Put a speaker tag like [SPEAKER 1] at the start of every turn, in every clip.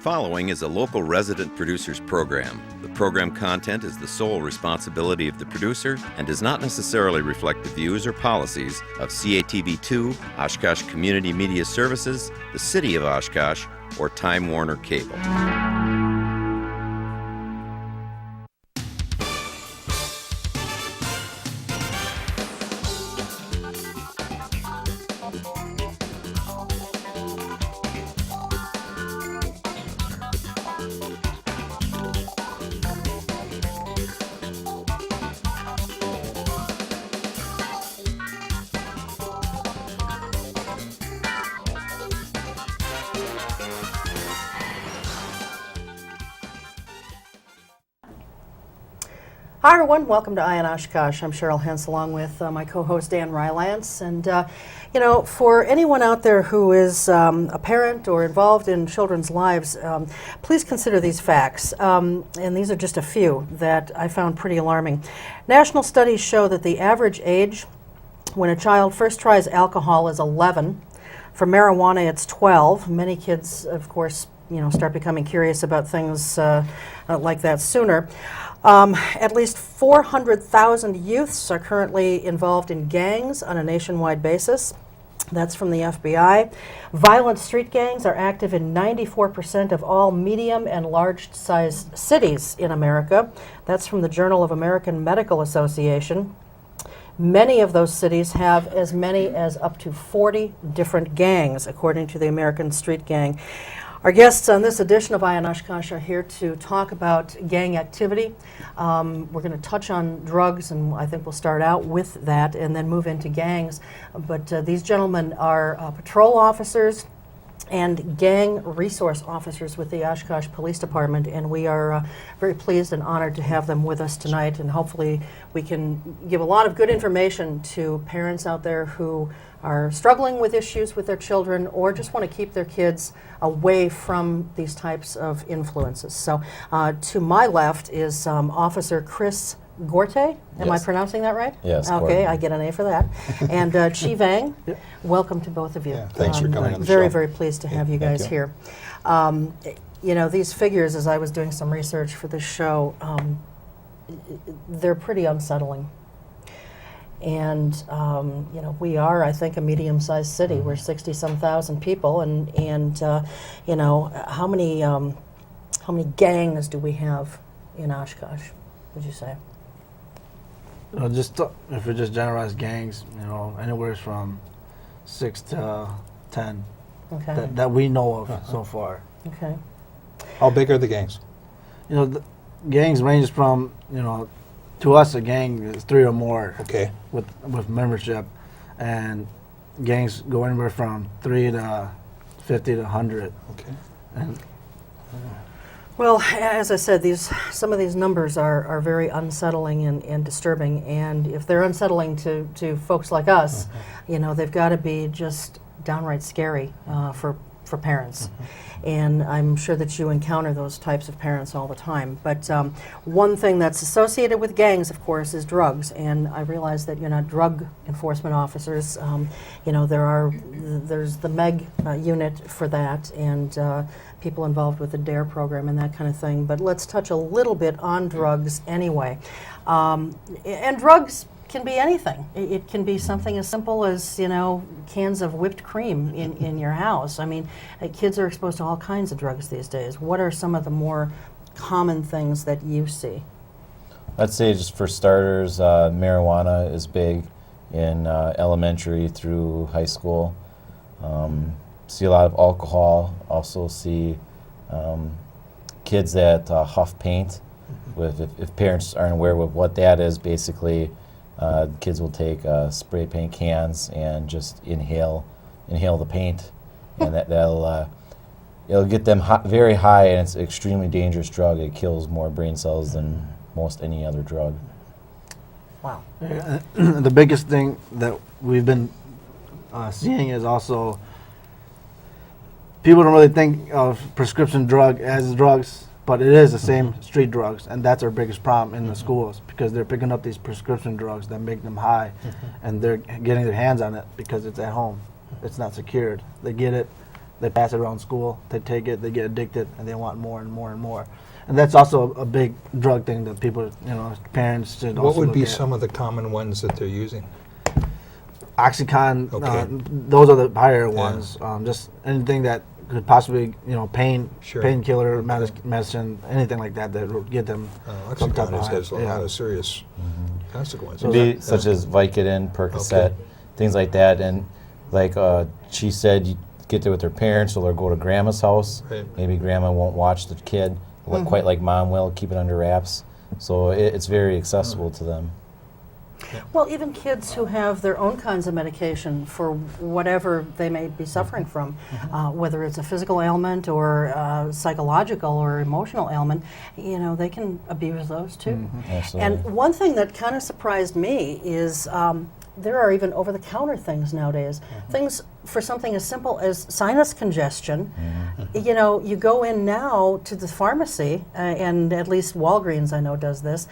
[SPEAKER 1] following is a local resident producer's program. The program content is the sole responsibility of the producer and does not necessarily reflect the views or policies of CATV2, Oshkosh Community Media Services, the City of Oshkosh, or Time Warner Cable.
[SPEAKER 2] Hi everyone, welcome to Eye on Oshkosh. I'm Cheryl Hens along with my co-host Dan Rylance. And for anyone out there who is a parent or involved in children's lives, please consider these facts. And these are just a few that I found pretty alarming. National studies show that the average age when a child first tries alcohol is 11. For marijuana, it's 12. Many kids, of course, start becoming curious about things like that sooner. At least 400,000 youths are currently involved in gangs on a nationwide basis. That's from the FBI. Violent street gangs are active in 94% of all medium and large-sized cities in America. That's from the Journal of American Medical Association. Many of those cities have as many as up to 40 different gangs, according to the American Street Gang. Our guests on this edition of Eye on Oshkosh are here to talk about gang activity. We're going to touch on drugs, and I think we'll start out with that and then move into gangs. But these gentlemen are patrol officers and gang resource officers with the Oshkosh Police Department, and we are very pleased and honored to have them with us tonight, and hopefully we can give a lot of good information to parents out there who are struggling with issues with their children or just want to keep their kids away from these types of influences. So to my left is Officer Chris Gorte. Am
[SPEAKER 3] Yes.
[SPEAKER 2] I pronouncing that right?
[SPEAKER 3] Yes.
[SPEAKER 2] Okay, I get an A for that. And Chi Vang, welcome to both of you.
[SPEAKER 4] Yeah, thanks for coming on the
[SPEAKER 2] very,
[SPEAKER 4] show.
[SPEAKER 2] very pleased to have you
[SPEAKER 3] Thank
[SPEAKER 2] guys
[SPEAKER 3] you.
[SPEAKER 2] here. These figures, as I was doing some research for this show, they're pretty unsettling. And we are, I think, a medium-sized city. We're 60-some thousand people, and how many gangs do we have in Oshkosh? Would you say?
[SPEAKER 5] If we just generalize gangs, anywhere from 6 to 10
[SPEAKER 2] Okay.
[SPEAKER 5] that we know of so far.
[SPEAKER 2] Okay.
[SPEAKER 4] How big are the gangs?
[SPEAKER 5] The gangs ranges from to us a gang is 3 or more
[SPEAKER 4] Okay.
[SPEAKER 5] with membership, and gangs go anywhere from 3 to 50 to 100.
[SPEAKER 4] Okay.
[SPEAKER 5] And
[SPEAKER 2] Well, as I said, some of these numbers are very unsettling and disturbing, and if they're unsettling to folks like us, they've got to be just downright scary for parents. And I'm sure that you encounter those types of parents all the time. But one thing that's associated with gangs, of course, is drugs. And I realize that you're not drug enforcement officers. There's the MEG unit for that, and people involved with the DARE program and that kind of thing. But let's touch a little bit on drugs anyway. And drugs can be anything. It can be something as simple as, cans of whipped cream in your house. I mean, kids are exposed to all kinds of drugs these days. What are some of the more common things that you see?
[SPEAKER 3] I'd say just for starters, marijuana is big in elementary through high school. See a lot of alcohol. Also see kids that huff paint. If parents aren't aware of what that is, basically kids will take spray paint cans and just inhale the paint, and it'll get them very high, and it's an extremely dangerous drug. It kills more brain cells than most any other drug.
[SPEAKER 2] Wow.
[SPEAKER 5] the biggest thing that we've been seeing is also people don't really think of prescription drug as drugs, but it is the same street drugs, and that's our biggest problem in the schools, because they're picking up these prescription drugs that make them high, and they're getting their hands on it because it's at home. It's not secured. They get it, they pass it around school, they take it, they get addicted, and they want more and more and more. And that's also a big drug thing that people, parents should also
[SPEAKER 4] What would
[SPEAKER 5] look
[SPEAKER 4] be
[SPEAKER 5] at.
[SPEAKER 4] some of the common ones that they're using?
[SPEAKER 5] Oxycontin,
[SPEAKER 4] Okay.
[SPEAKER 5] those are the higher
[SPEAKER 4] Yeah.
[SPEAKER 5] ones. Just anything that could possibly,
[SPEAKER 4] Sure.
[SPEAKER 5] painkiller, medicine, anything like that that would get them some type
[SPEAKER 4] Oxycontin
[SPEAKER 5] of high.
[SPEAKER 4] has a
[SPEAKER 5] Yeah.
[SPEAKER 4] lot of serious consequences.
[SPEAKER 3] Could be such as Vicodin, Percocet,
[SPEAKER 4] Okay.
[SPEAKER 3] things like that. And like she said, you get there with their parents or they'll go to grandma's house.
[SPEAKER 4] Right.
[SPEAKER 3] Maybe grandma won't watch the kid quite like mom will, keep it under wraps. So it's very accessible to them.
[SPEAKER 2] Well, even kids who have their own kinds of medication for whatever they may be suffering from, whether it's a physical ailment or psychological or emotional ailment, they can abuse those too.
[SPEAKER 3] Absolutely.
[SPEAKER 2] And one thing that kind of surprised me is there are even over-the-counter things nowadays. Things for something as simple as sinus congestion. You go in now to the pharmacy, and at least Walgreens I know does this.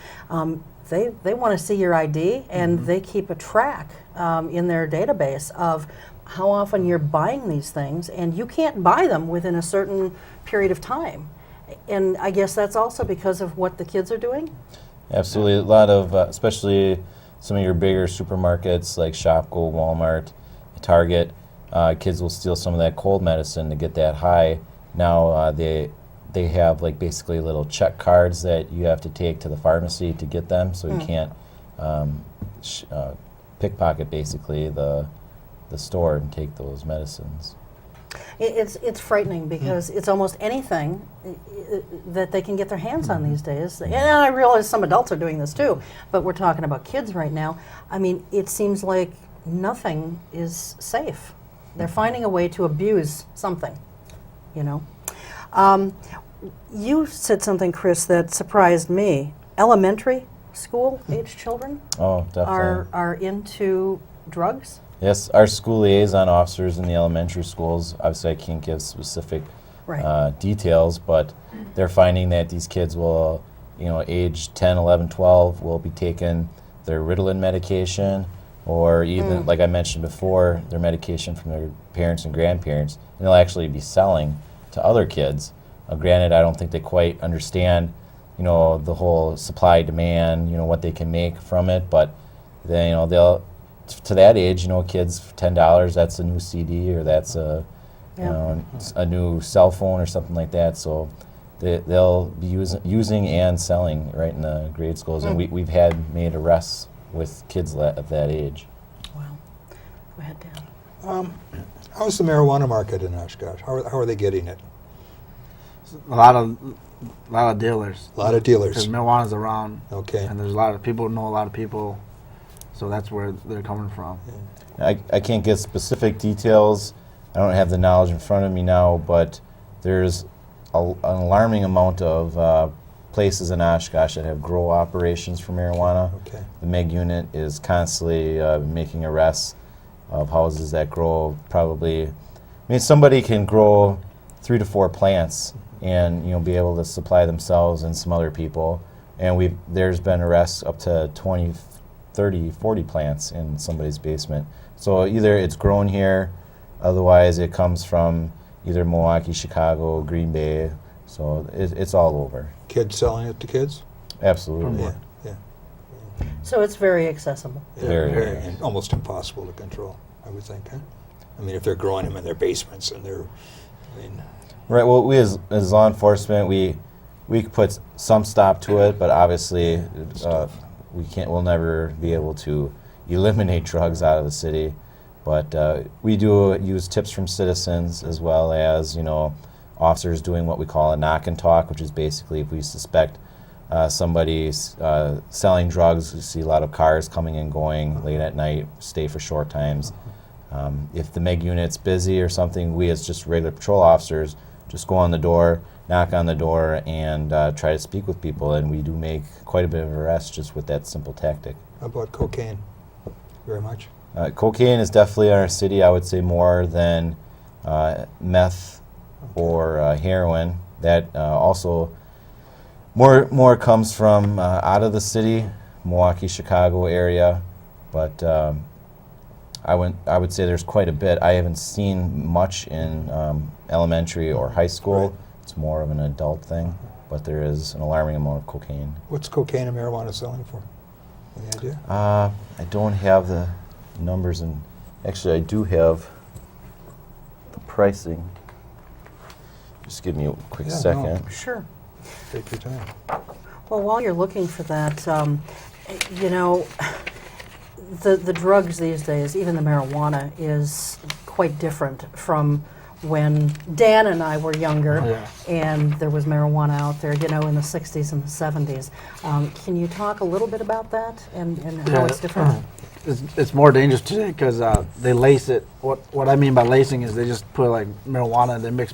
[SPEAKER 2] They want to see your ID, and they keep a track in their database of how often you're buying these things, and you can't buy them within a certain period of time. And I guess that's also because of what the kids are doing.
[SPEAKER 3] Absolutely. A lot of, especially some of your bigger supermarkets like Shopko, Walmart, Target, kids will steal some of that cold medicine to get that high. Now they have like basically little check cards that you have to take to the pharmacy to get them, so you can't pickpocket basically the store and take those medicines.
[SPEAKER 2] It's frightening because it's almost anything that they can get their hands on these days. And I realize some adults are doing this too, but we're talking about kids right now. I mean, it seems like nothing is safe. They're finding a way to abuse something, You said something, Chris, that surprised me. Elementary school age children
[SPEAKER 3] Oh, definitely.
[SPEAKER 2] are into drugs?
[SPEAKER 3] Yes, our school liaison officers in the elementary schools, obviously I can't give specific
[SPEAKER 2] Right.
[SPEAKER 3] details, but they're finding that these kids will, age 10, 11, 12, will be taking their Ritalin medication or even, like I mentioned before, their medication from their parents and grandparents, and they'll actually be selling to other kids. Granted, I don't think they quite understand, the whole supply demand, what they can make from it, but then, they'll, to that age, kids, $10, that's a new CD or that's a new cell phone or something like that. So they'll be using and selling right in the grade schools, and we've had made arrests with kids of that age.
[SPEAKER 2] Wow. Go ahead, Dan.
[SPEAKER 4] How's the marijuana market in Oshkosh? How are they getting it?
[SPEAKER 5] A lot of dealers.
[SPEAKER 4] A lot of dealers.
[SPEAKER 5] Because marijuana's around.
[SPEAKER 4] Okay.
[SPEAKER 5] And there's a lot of people who know a lot of people, so that's where they're coming from.
[SPEAKER 3] I can't get specific details. I don't have the knowledge in front of me now, but there's an alarming amount of places in Oshkosh that have grow operations for marijuana.
[SPEAKER 4] Okay.
[SPEAKER 3] The MEG unit is constantly making arrests of houses that grow somebody can grow 3 to 4 plants and be able to supply themselves and some other people. And there's been arrests up to 20, 30, 40 plants in somebody's basement. So either it's grown here, otherwise it comes from either Milwaukee, Chicago, Green Bay. So it's all over.
[SPEAKER 4] Kids selling it to kids?
[SPEAKER 3] Absolutely.
[SPEAKER 4] Yeah. Yeah.
[SPEAKER 2] So it's very accessible.
[SPEAKER 3] Very.
[SPEAKER 4] And almost impossible to control, I would think, huh? I mean, if they're growing them in their basements and
[SPEAKER 3] Right. Well, we as law enforcement, we put some stop to it, but obviously we'll never be able to eliminate drugs out of the city. But we do use tips from citizens as well as officers doing what we call a knock and talk, which is basically if we suspect somebody's selling drugs, we see a lot of cars coming and going late at night, stay for short times. If the MEG unit's busy or something, we as just regular patrol officers just go on the door, knock on the door, and try to speak with people. And we do make quite a bit of arrests just with that simple tactic.
[SPEAKER 4] how about cocaine? Very much?
[SPEAKER 3] Cocaine is definitely in our city, I would say, more than meth or heroin. That also more comes from out of the city, Milwaukee, Chicago area. But I would say there's quite a bit. I haven't seen much in elementary or high school.
[SPEAKER 4] Right.
[SPEAKER 3] It's more of an adult thing, but there is an alarming amount of cocaine.
[SPEAKER 4] What's cocaine and marijuana selling for? Any idea?
[SPEAKER 3] I don't have the numbers, and actually I do have the pricing. Just give me a quick
[SPEAKER 4] Yeah, no.
[SPEAKER 3] second.
[SPEAKER 2] Sure.
[SPEAKER 4] Take your time.
[SPEAKER 2] Well, while you're looking for that, you know, the drugs these days, even the marijuana, is quite different from when Dan and I were younger,
[SPEAKER 5] Yeah.
[SPEAKER 2] and there was marijuana out there, you know, in the 60s and the 70s. Can you talk a little bit about that and how it's different?
[SPEAKER 5] It's more dangerous today because they lace it. What I mean by lacing is they just put like marijuana and they mix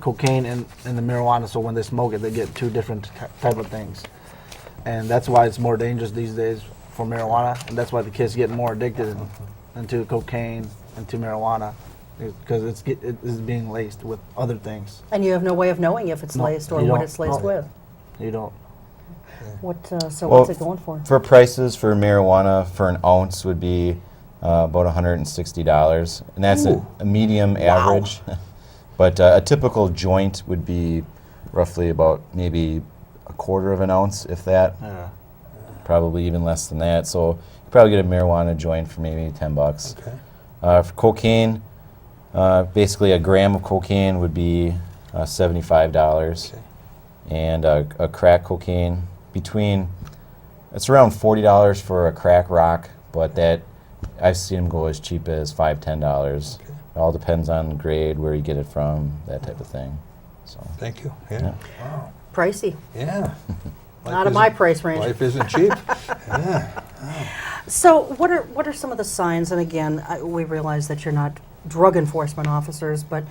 [SPEAKER 5] cocaine in the marijuana, so when they smoke it, they get two different type of things. And that's why it's more dangerous these days for marijuana, and that's why the kids get more addicted into cocaine, into marijuana, because it is being laced with other things.
[SPEAKER 2] And you have no way of knowing if it's
[SPEAKER 5] No,
[SPEAKER 2] laced or
[SPEAKER 5] you
[SPEAKER 2] what
[SPEAKER 5] don't.
[SPEAKER 2] it's laced
[SPEAKER 5] No.
[SPEAKER 2] with.
[SPEAKER 5] You don't.
[SPEAKER 2] So
[SPEAKER 3] Well,
[SPEAKER 2] what's it going for?
[SPEAKER 3] For prices for marijuana, for an ounce would be about $160, and that's a medium average. But a typical joint would be roughly about maybe a quarter of an ounce, if that.
[SPEAKER 5] Yeah.
[SPEAKER 3] Probably even less than that. So you probably get a marijuana joint for maybe $10.
[SPEAKER 4] Okay.
[SPEAKER 3] For cocaine, basically a gram of cocaine would be $75,
[SPEAKER 4] Okay.
[SPEAKER 3] and a crack cocaine it's around $40 for a crack rock, but that I've seen them go as cheap as $5-10.
[SPEAKER 4] Okay.
[SPEAKER 3] It all depends on grade, where you get it from, that type of thing. So
[SPEAKER 4] Thank you. Yeah.
[SPEAKER 3] Yeah.
[SPEAKER 4] Wow.
[SPEAKER 2] Pricey.
[SPEAKER 4] Yeah.
[SPEAKER 2] Not in my price range.
[SPEAKER 4] Life isn't cheap. Yeah.
[SPEAKER 2] So what are some of the signs? And again, we realize that you're not drug enforcement officers, but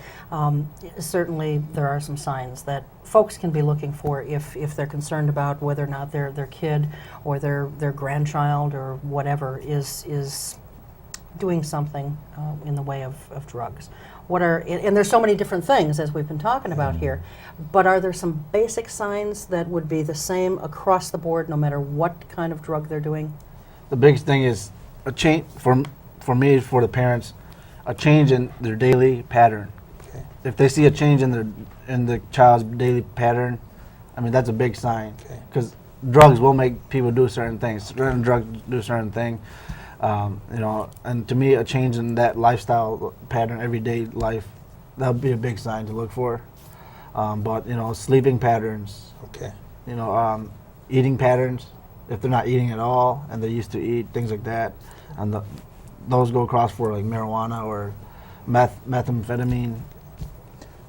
[SPEAKER 2] certainly there are some signs that folks can be looking for if they're concerned about whether or not their kid or their grandchild or whatever is doing something in the way of drugs. And there's so many different things, as we've been talking about here, but are there some basic signs that would be the same across the board no matter what kind of drug they're doing?
[SPEAKER 5] The biggest thing is a change for me, for the parents, a change in their daily pattern.
[SPEAKER 4] Okay.
[SPEAKER 5] If they see a change in the child's daily pattern, I mean that's a big sign.
[SPEAKER 4] Okay.
[SPEAKER 5] Because drugs will make people do certain things. Certain drugs do certain thing, you know. And to me, a change in that lifestyle pattern, everyday life, that would be a big sign to look for. But you know, sleeping patterns,
[SPEAKER 4] Okay.
[SPEAKER 5] you know, eating patterns. If they're not eating at all and they used to eat, things like that, and those go across for like marijuana or methamphetamine.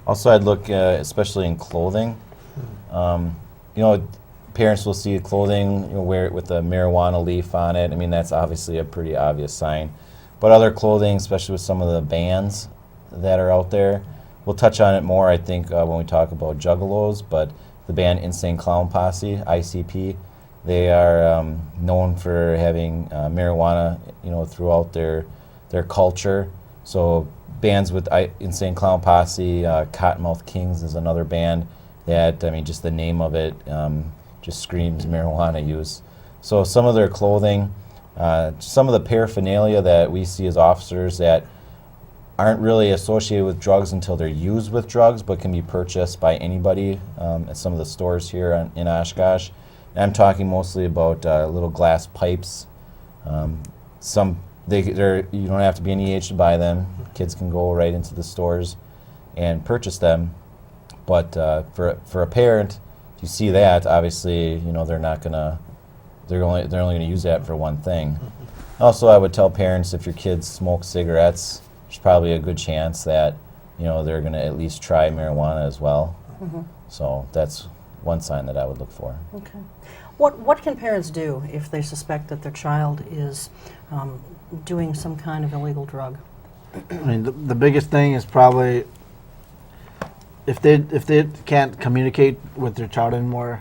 [SPEAKER 3] also, I'd look especially in clothing. You know, parents will see clothing, wear it with a marijuana leaf on it. I mean, that's obviously a pretty obvious sign. But other clothing, especially with some of the bands that are out there, we'll touch on it more, I think, when we talk about juggalos. But the band Insane Clown Posse, ICP, they are known for having marijuana, throughout their culture. So bands with Insane Clown Posse, Cottonmouth Kings is another band that, just the name of it just screams marijuana use. So some of their clothing, some of the paraphernalia that we see as officers that aren't really associated with drugs until they're used with drugs, but can be purchased by anybody at some of the stores here in Oshkosh. And I'm talking mostly about little glass pipes. You don't have to be any age to buy them. Kids can go right into the stores and purchase them. But for a parent, if you see that, obviously, they're only going to use that for one thing. Also, I would tell parents, if your kids smoke cigarettes, there's probably a good chance that they're going to at least try marijuana as well.
[SPEAKER 2] Mm-hmm.
[SPEAKER 3] So that's one sign that I would look for.
[SPEAKER 2] Okay. What can parents do if they suspect that their child is doing some kind of illegal drug?
[SPEAKER 5] I mean, the biggest thing is probably if they can't communicate with their child anymore,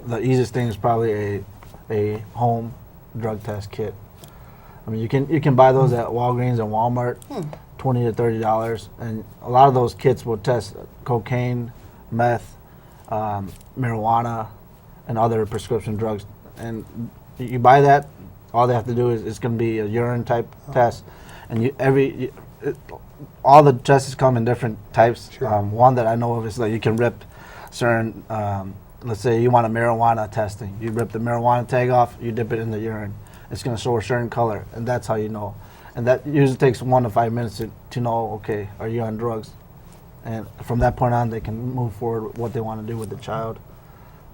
[SPEAKER 5] the easiest thing is probably a home drug test kit. I mean, you can buy those at Walgreens and Walmart, $20 to $30, and a lot of those kits will test cocaine, meth, marijuana, and other prescription drugs. And you buy that, all they have to do is it's going to be a urine type test, and all the tests come in different types.
[SPEAKER 4] Sure.
[SPEAKER 5] One that I know of is that you can rip certain. Let's say you want a marijuana testing. You rip the marijuana tag off, you dip it in the urine. It's going to show a certain color, and that's how you know. And that usually takes 1 to 5 minutes to know, okay, are you on drugs? And from that point on, they can move forward with what they want to do with the child.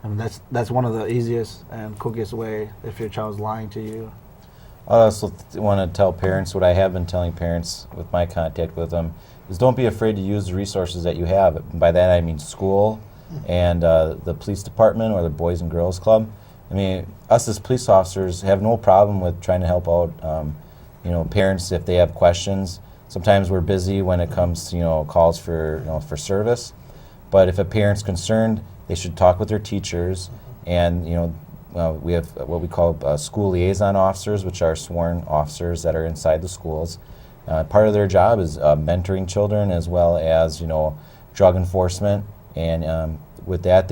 [SPEAKER 5] And that's one of the easiest and quickest way if your child's lying to you.
[SPEAKER 3] I also want to tell parents what I have been telling parents with my contact with them is don't be afraid to use the resources that you have. By that I mean school and the police department or the Boys and Girls Club. I mean, us as police officers have no problem with trying to help out, parents if they have questions. Sometimes we're busy when it comes to calls for service, but if a parent's concerned, they should talk with their teachers, and we have what we call school liaison officers, which are sworn officers that are inside the schools. Part of their job is mentoring children as well as drug enforcement, and with that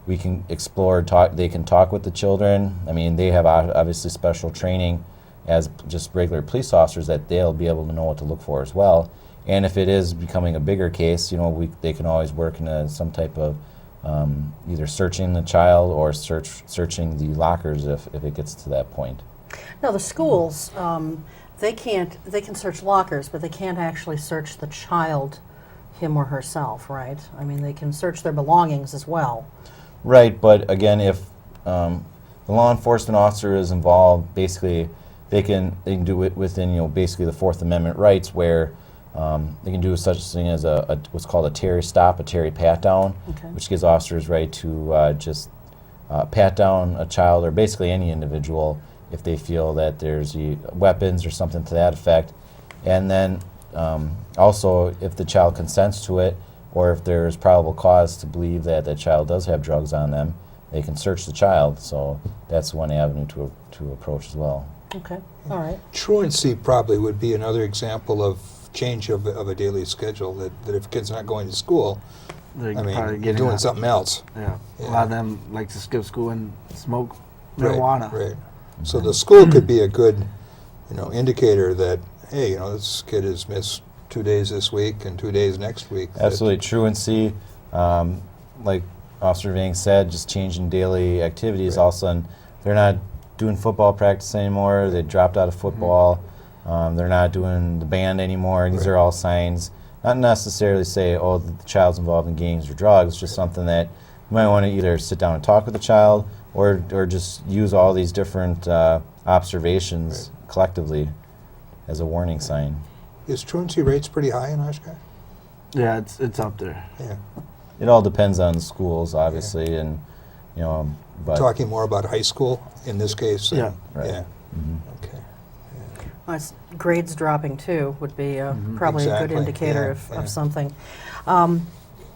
[SPEAKER 3] we can explore, they can talk with the children. I mean, they have obviously special training as just regular police officers that they'll be able to know what to look for as well. And if it is becoming a bigger case, they can always work in some type of either searching the child or searching the lockers if it gets to that point.
[SPEAKER 2] Now the schools, they can search lockers, but they can't actually search the child, him or herself, right? I mean, they can search their belongings as well.
[SPEAKER 3] Right, but again, if the law enforcement officer is involved, basically they can do it within basically the Fourth Amendment rights, where they can do such a thing as what's called a Terry stop, a Terry pat down, which gives officers right to just pat down a child or basically any individual if they feel that there's weapons or something to that effect. And then also if the child consents to it, or if there's probable cause to believe that the child does have drugs on them, they can search the child. So that's one avenue to approach as well.
[SPEAKER 2] Okay, all right.
[SPEAKER 4] Truancy probably would be another example of change of a daily schedule, that if a kid's not going to school,
[SPEAKER 5] They're
[SPEAKER 4] I
[SPEAKER 5] probably
[SPEAKER 4] mean,
[SPEAKER 5] getting
[SPEAKER 4] doing
[SPEAKER 5] that.
[SPEAKER 4] something else.
[SPEAKER 5] Yeah.
[SPEAKER 4] Yeah.
[SPEAKER 5] A lot of them like to skip school and smoke marijuana.
[SPEAKER 4] Right. So the school could be a good, indicator that, hey, this kid has missed 2 days this week and 2 days next week.
[SPEAKER 3] Absolutely. Truancy, like Officer Vang said, just changing daily activities.
[SPEAKER 4] Right.
[SPEAKER 3] All of a sudden, they're not doing football practice anymore. They dropped out of football. They're not doing the band anymore. These
[SPEAKER 4] Right.
[SPEAKER 3] are all signs. Not necessarily say, the child's involved in gangs or drugs, just something that you might want to either sit down and talk with the child or just use all these different observations collectively as a warning sign.
[SPEAKER 4] Is truancy rates pretty high in Oshkosh?
[SPEAKER 5] Yeah, it's up there.
[SPEAKER 4] Yeah.
[SPEAKER 3] It all depends on the schools, obviously, and but
[SPEAKER 4] Talking more about high school in this case.
[SPEAKER 5] Yeah.
[SPEAKER 3] Right.
[SPEAKER 4] Yeah.
[SPEAKER 3] Mhm.
[SPEAKER 4] Okay.
[SPEAKER 2] Grades dropping too would be probably a
[SPEAKER 4] Exactly,
[SPEAKER 2] good indicator
[SPEAKER 4] yeah,
[SPEAKER 2] of
[SPEAKER 4] yeah.
[SPEAKER 2] something.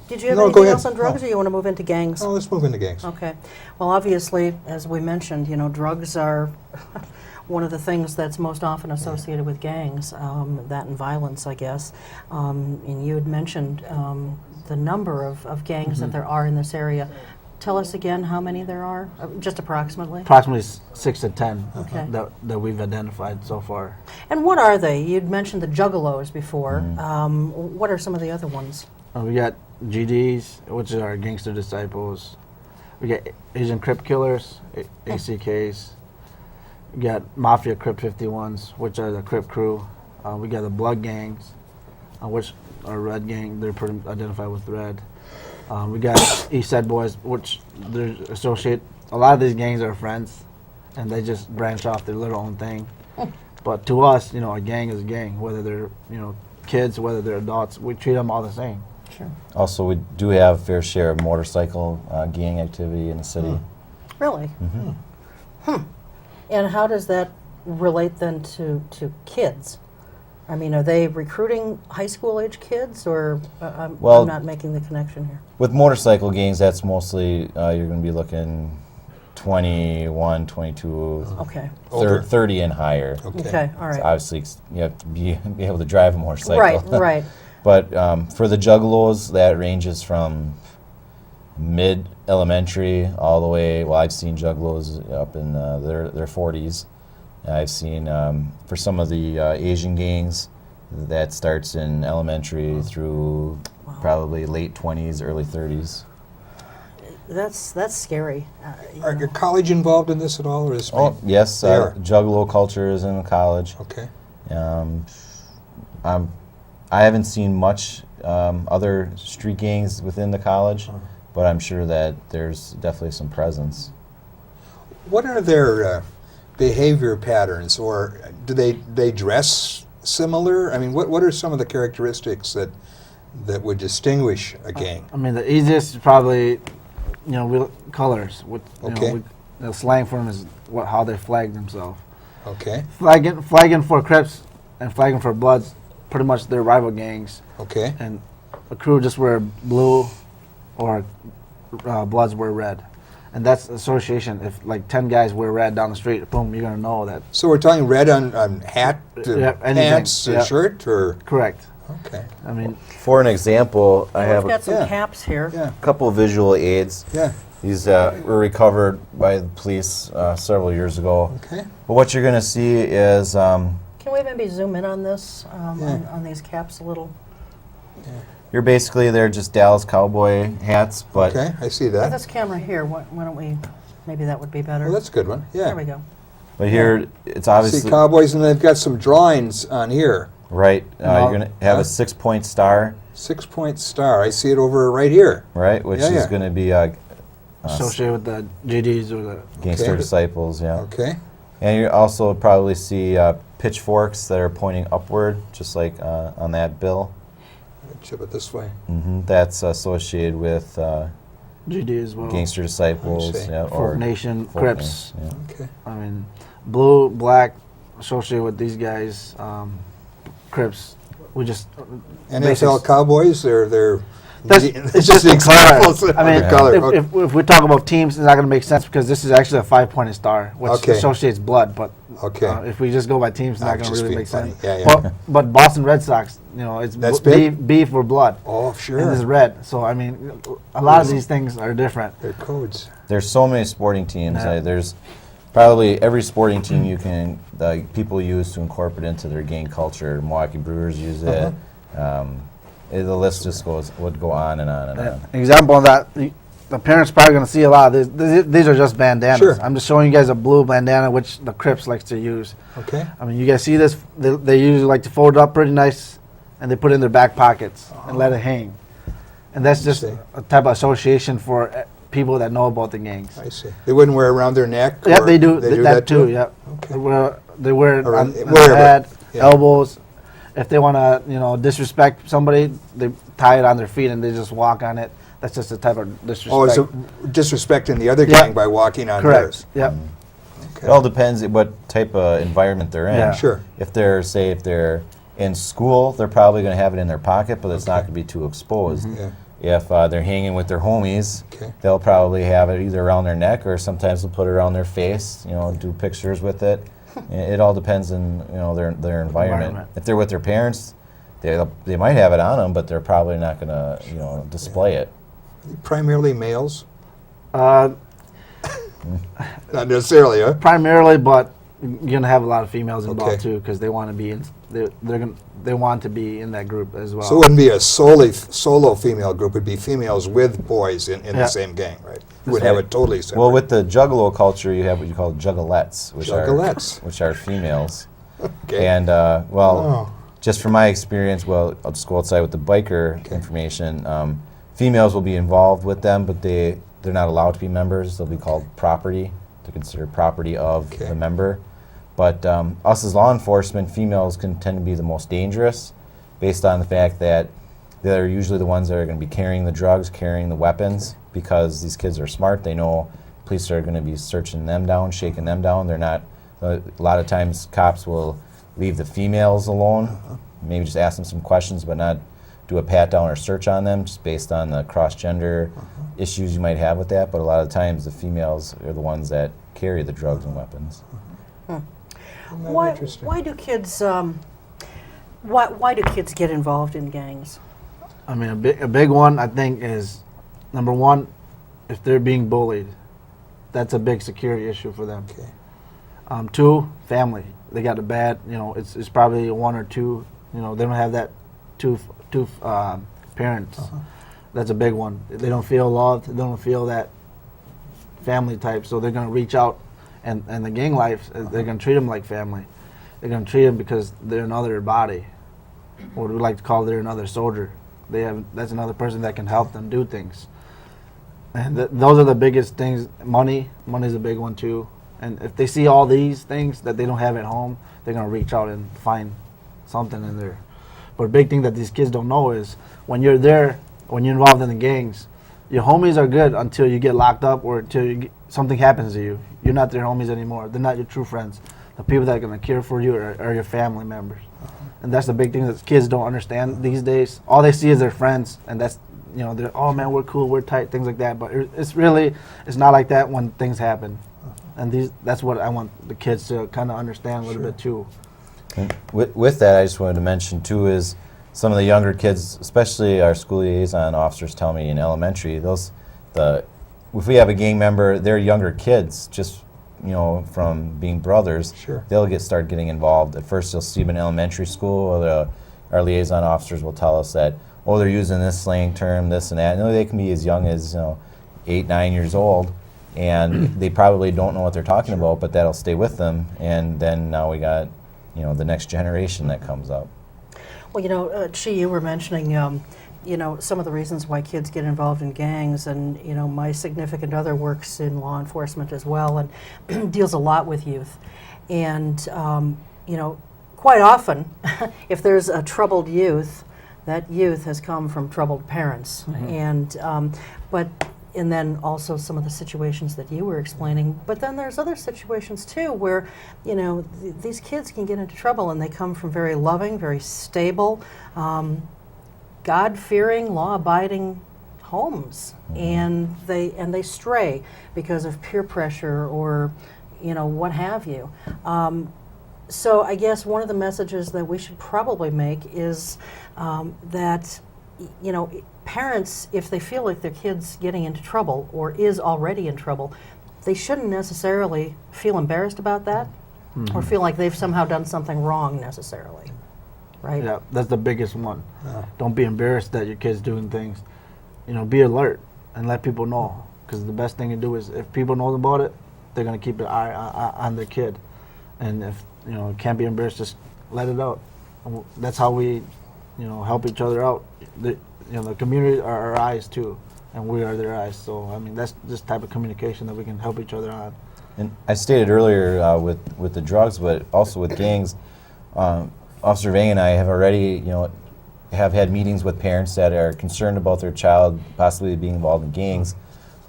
[SPEAKER 2] Did you have
[SPEAKER 4] No, go
[SPEAKER 2] anything
[SPEAKER 4] ahead.
[SPEAKER 2] else on drugs,
[SPEAKER 4] No.
[SPEAKER 2] or you want to move into gangs?
[SPEAKER 4] Oh, let's move into gangs.
[SPEAKER 2] Okay. Well, obviously, as we mentioned, drugs are one of the things that's most often associated with gangs, that and violence, I guess. And you had mentioned the number of gangs that there are in this area. Tell us again how many there are, just approximately.
[SPEAKER 5] Approximately 6 to 10
[SPEAKER 2] Okay.
[SPEAKER 5] that we've identified so far.
[SPEAKER 2] And what are they? You'd mentioned the juggalos before. What are some of the other ones?
[SPEAKER 5] We got GDs, which are gangster disciples. We got Asian Crip killers, ACKs. We got Mafia Crip 51s, which are the Crip crew. We got the Blood gangs, which are Red gang. They're pretty identified with Red. We got East Side Boys, which they're associate. A lot of these gangs are friends, and they just branch off their little own thing. But to us, a gang is a gang. Whether they're kids, whether they're adults, we treat them all the same.
[SPEAKER 2] Sure.
[SPEAKER 3] Also, we do have a fair share of motorcycle gang activity in the city.
[SPEAKER 2] Really? And how does that relate then to kids? I mean, are they recruiting high school age kids, or I'm not making the connection here?
[SPEAKER 3] With motorcycle gangs, that's mostly you're going to be looking 21, 22,
[SPEAKER 2] Okay.
[SPEAKER 3] 30 and higher.
[SPEAKER 2] Okay. All
[SPEAKER 3] So
[SPEAKER 2] right.
[SPEAKER 3] obviously, you have to be able to drive a motorcycle.
[SPEAKER 2] Right. Right.
[SPEAKER 3] But for the juggalos, that ranges from mid-elementary all the way. Well, I've seen juggalos up in their 40s, I've seen for some of the Asian gangs, that starts in elementary through probably late 20s, early 30s.
[SPEAKER 2] That's scary.
[SPEAKER 4] Are your college involved in this at all, or is
[SPEAKER 3] Oh, yes,
[SPEAKER 4] They are.
[SPEAKER 3] Juggalo culture is in college.
[SPEAKER 4] Okay.
[SPEAKER 3] I haven't seen much other street gangs within the college, but I'm sure that there's definitely some presence.
[SPEAKER 4] What are their behavior patterns, or do they dress similar? I mean, what are some of the characteristics that would distinguish a gang?
[SPEAKER 5] I mean, the easiest is probably, colors.
[SPEAKER 4] Okay.
[SPEAKER 5] The slang for them is how they flag themselves.
[SPEAKER 4] Okay.
[SPEAKER 5] Flagging for Crips and flagging for Bloods, pretty much they're rival gangs.
[SPEAKER 4] Okay.
[SPEAKER 5] And a crew just wear blue, or Bloods wear red. And that's association. If like 10 guys wear red down the street, boom, you're gonna know that.
[SPEAKER 4] So we're talking red on hat,
[SPEAKER 5] Yeah, anything.
[SPEAKER 4] pants,
[SPEAKER 5] Yeah.
[SPEAKER 4] shirt, or
[SPEAKER 5] Correct.
[SPEAKER 4] okay.
[SPEAKER 5] I mean,
[SPEAKER 3] For an example, I have
[SPEAKER 2] We've got some
[SPEAKER 4] yeah.
[SPEAKER 2] caps here.
[SPEAKER 4] Yeah.
[SPEAKER 3] a couple of visual aids.
[SPEAKER 4] Yeah.
[SPEAKER 3] These were recovered by the police several years ago.
[SPEAKER 4] Okay.
[SPEAKER 3] But what you're going to see is
[SPEAKER 2] Can we maybe zoom in on this,
[SPEAKER 4] Yeah.
[SPEAKER 2] on these caps a little?
[SPEAKER 3] they're just Dallas Cowboy hats, but
[SPEAKER 4] Okay. I see
[SPEAKER 2] Got
[SPEAKER 4] that.
[SPEAKER 2] this camera here. Why don't we? Maybe that would be better.
[SPEAKER 4] Well, that's a good one. Yeah.
[SPEAKER 2] There we go.
[SPEAKER 3] here it's
[SPEAKER 4] See
[SPEAKER 3] obviously
[SPEAKER 4] cowboys, and they've got some drawings on here.
[SPEAKER 3] right.
[SPEAKER 5] No.
[SPEAKER 3] You're going to have
[SPEAKER 4] Huh?
[SPEAKER 3] a 6-point star,
[SPEAKER 4] 6-point star. I see it over right here.
[SPEAKER 3] right, which
[SPEAKER 4] Yeah,
[SPEAKER 3] is
[SPEAKER 4] yeah.
[SPEAKER 3] going to be
[SPEAKER 5] associated with the JDs or the.
[SPEAKER 3] gangster
[SPEAKER 4] Okay.
[SPEAKER 3] disciples. Yeah.
[SPEAKER 4] Okay.
[SPEAKER 3] And you also probably see pitchforks that are pointing upward, just like on that bill.
[SPEAKER 4] Chip it this way.
[SPEAKER 3] That's associated with
[SPEAKER 5] GD as well.
[SPEAKER 3] gangster disciples,
[SPEAKER 4] see.
[SPEAKER 3] yeah,
[SPEAKER 5] Fork Nation,
[SPEAKER 3] Fork
[SPEAKER 5] Crips.
[SPEAKER 3] Nation, yeah.
[SPEAKER 4] Okay.
[SPEAKER 5] I mean, blue, black, associated with these guys, Crips. We just
[SPEAKER 4] NFL
[SPEAKER 5] basics.
[SPEAKER 4] Cowboys, they're
[SPEAKER 5] It's just the
[SPEAKER 4] examples
[SPEAKER 5] color.
[SPEAKER 4] of
[SPEAKER 5] I mean,
[SPEAKER 4] the color.
[SPEAKER 5] if we talk about teams, it's not going to make sense because this is actually a 5-pointed star, which
[SPEAKER 4] Okay.
[SPEAKER 5] associates blood. But
[SPEAKER 4] Okay.
[SPEAKER 5] if we just go by teams, it's
[SPEAKER 4] I'm
[SPEAKER 5] not going to
[SPEAKER 4] just
[SPEAKER 5] really
[SPEAKER 4] being
[SPEAKER 5] make
[SPEAKER 4] funny.
[SPEAKER 5] sense.
[SPEAKER 4] Yeah, yeah.
[SPEAKER 5] But Boston Red Sox, it's
[SPEAKER 4] That's big?
[SPEAKER 5] beef or blood.
[SPEAKER 4] Oh,
[SPEAKER 5] And this
[SPEAKER 4] sure.
[SPEAKER 5] is red. So, I mean, a lot of these things are different.
[SPEAKER 4] They're codes.
[SPEAKER 3] There's so many sporting teams.
[SPEAKER 5] Yeah.
[SPEAKER 3] There's probably every sporting team you can people use to incorporate into their gang culture. Milwaukee Brewers use it. The list just would go on and on and on.
[SPEAKER 5] Example of that, the parents probably going to see a lot of this. These are just bandanas.
[SPEAKER 4] Sure.
[SPEAKER 5] I'm just showing you guys a blue bandana, which the Crips likes to use.
[SPEAKER 4] Okay.
[SPEAKER 5] I mean, you guys see this? They usually like to fold it up pretty nice, and they put it in their back pockets and let it hang. And that's just
[SPEAKER 4] see.
[SPEAKER 5] a type of association for people that know about the gangs.
[SPEAKER 4] I see. They wouldn't wear it around their neck?
[SPEAKER 5] Yeah,
[SPEAKER 4] or
[SPEAKER 5] they do.
[SPEAKER 4] They do
[SPEAKER 5] that too. Yeah.
[SPEAKER 4] Okay.
[SPEAKER 5] They wear it
[SPEAKER 4] Around-
[SPEAKER 5] on
[SPEAKER 4] wherever.
[SPEAKER 5] the head,
[SPEAKER 4] Yeah.
[SPEAKER 5] elbows. If they want to, disrespect somebody, they tie it on their feet and they just walk on it. That's just a type of disrespect.
[SPEAKER 4] Oh, so disrespecting the other
[SPEAKER 5] Yeah.
[SPEAKER 4] gang by walking on
[SPEAKER 5] Correct.
[SPEAKER 4] theirs.
[SPEAKER 5] Yep.
[SPEAKER 4] Okay.
[SPEAKER 3] It all depends what type of environment they're in.
[SPEAKER 5] Yeah.
[SPEAKER 4] Sure.
[SPEAKER 3] If they're in school, they're probably going to have it in their pocket, but it's not
[SPEAKER 4] Okay.
[SPEAKER 3] going to be too exposed.
[SPEAKER 4] Yeah.
[SPEAKER 3] If they're hanging with their homies,
[SPEAKER 4] Okay.
[SPEAKER 3] they'll probably have it either around their neck or sometimes they'll put it around their face. Do pictures with it. It all depends on their environment. If they're with their parents, they might have it on them, but they're probably not going to display it.
[SPEAKER 4] Primarily males?
[SPEAKER 5] Uh,
[SPEAKER 4] Not necessarily, huh?
[SPEAKER 5] primarily, but you're gonna have a lot of females involved
[SPEAKER 4] Okay.
[SPEAKER 5] too because they want to be in. They want to be in that group as well.
[SPEAKER 4] So it wouldn't be a solo female group. It'd be females with boys in
[SPEAKER 5] Yeah.
[SPEAKER 4] the same gang, right? You would have
[SPEAKER 3] right.
[SPEAKER 4] it totally separate.
[SPEAKER 3] Well, with the juggalo culture, you have what you call juggalettes,
[SPEAKER 4] Juggalettes.
[SPEAKER 3] which are females.
[SPEAKER 4] Okay.
[SPEAKER 3] And
[SPEAKER 4] Oh.
[SPEAKER 3] just from my experience, I'll just go outside with the biker information. Females will be involved with them, but they're not allowed to be members. They'll be called property. They're considered property of
[SPEAKER 4] Okay.
[SPEAKER 3] the member. But us as law enforcement, females can tend to be the most dangerous, based on the fact that they're usually the ones that are going to be carrying the drugs, carrying the weapons, because these kids are smart. They know police are going to be searching them down, shaking them down. They're not. A lot of times, cops will leave the females alone, maybe just ask them some questions, but not do a pat down or search on them, just based on the cross-gender issues you might have with that. But a lot of times, the females are the ones that carry the drugs and weapons.
[SPEAKER 4] Interesting.
[SPEAKER 2] Why do kids? Why do kids get involved in gangs?
[SPEAKER 5] I mean, a big one I think is number one, if they're being bullied, that's a big security issue for them.
[SPEAKER 4] Okay.
[SPEAKER 5] Two, family. They got a bad, it's probably one or two. They don't have that two parents. That's a big one. They don't feel loved. They don't feel that family type. So they're going to reach out, and the gang life, they're going to treat them like family. They're going to treat them because they're another body, or we like to call they're another soldier. That's another person that can help them do things. And those are the biggest things. Money's a big one too. And if they see all these things that they don't have at home, they're going to reach out and find something in there. But a big thing that these kids don't know is when you're there, when you're involved in the gangs, your homies are good until you get locked up or until something happens to you. You're not their homies anymore. They're not your true friends. The people that are going to care for you are your family members. And that's the big thing that kids don't understand these days. All they see is their friends, and that's, they're, oh man, we're cool, we're tight, things like that. But it's not like that when things happen. And that's what I want the kids to kind of understand a little bit too.
[SPEAKER 3] And with that, I just wanted to mention too is some of the younger kids, especially our school liaison officers, tell me in elementary, if we have a gang member, they're younger kids, just from being brothers.
[SPEAKER 4] Sure.
[SPEAKER 3] They'll start getting involved. At first, they'll see them in elementary school, or our liaison officers will tell us that, oh, they're using this slang term, this and that. They can be as young as 8, 9 years old, and they probably don't know what they're talking about, but that'll stay with them. And then now we got the next generation that comes up.
[SPEAKER 2] Well, Chi, you were mentioning, some of the reasons why kids get involved in gangs, and, my significant other works in law enforcement as well, and deals a lot with youth. And, quite often, if there's a troubled youth, that youth has come from troubled parents. And, and then also some of the situations that you were explaining. But then there's other situations too where, these kids can get into trouble and they come from very loving, very stable, God-fearing, law-abiding homes, and they stray because of peer pressure or, what have you. So I guess one of the messages that we should probably make is that, parents, if they feel like their kid's getting into trouble or is already in trouble, they shouldn't necessarily feel embarrassed about that or feel like they've somehow done something wrong necessarily, right?
[SPEAKER 5] Yeah, that's the biggest one.
[SPEAKER 4] Yeah.
[SPEAKER 5] Don't be embarrassed that your kid's doing things. Be alert and let people know, because the best thing to do is if people know about it, they're going to keep an eye on their kid. And if, can't be embarrassed, just let it out. And that's how we, help each other out. The community are our eyes too, and we are their eyes. So, that's this type of communication that we can help each other on.
[SPEAKER 3] And I stated earlier with the drugs, but also with gangs, Officer Vang and I have already, have had meetings with parents that are concerned about their child possibly being involved in gangs.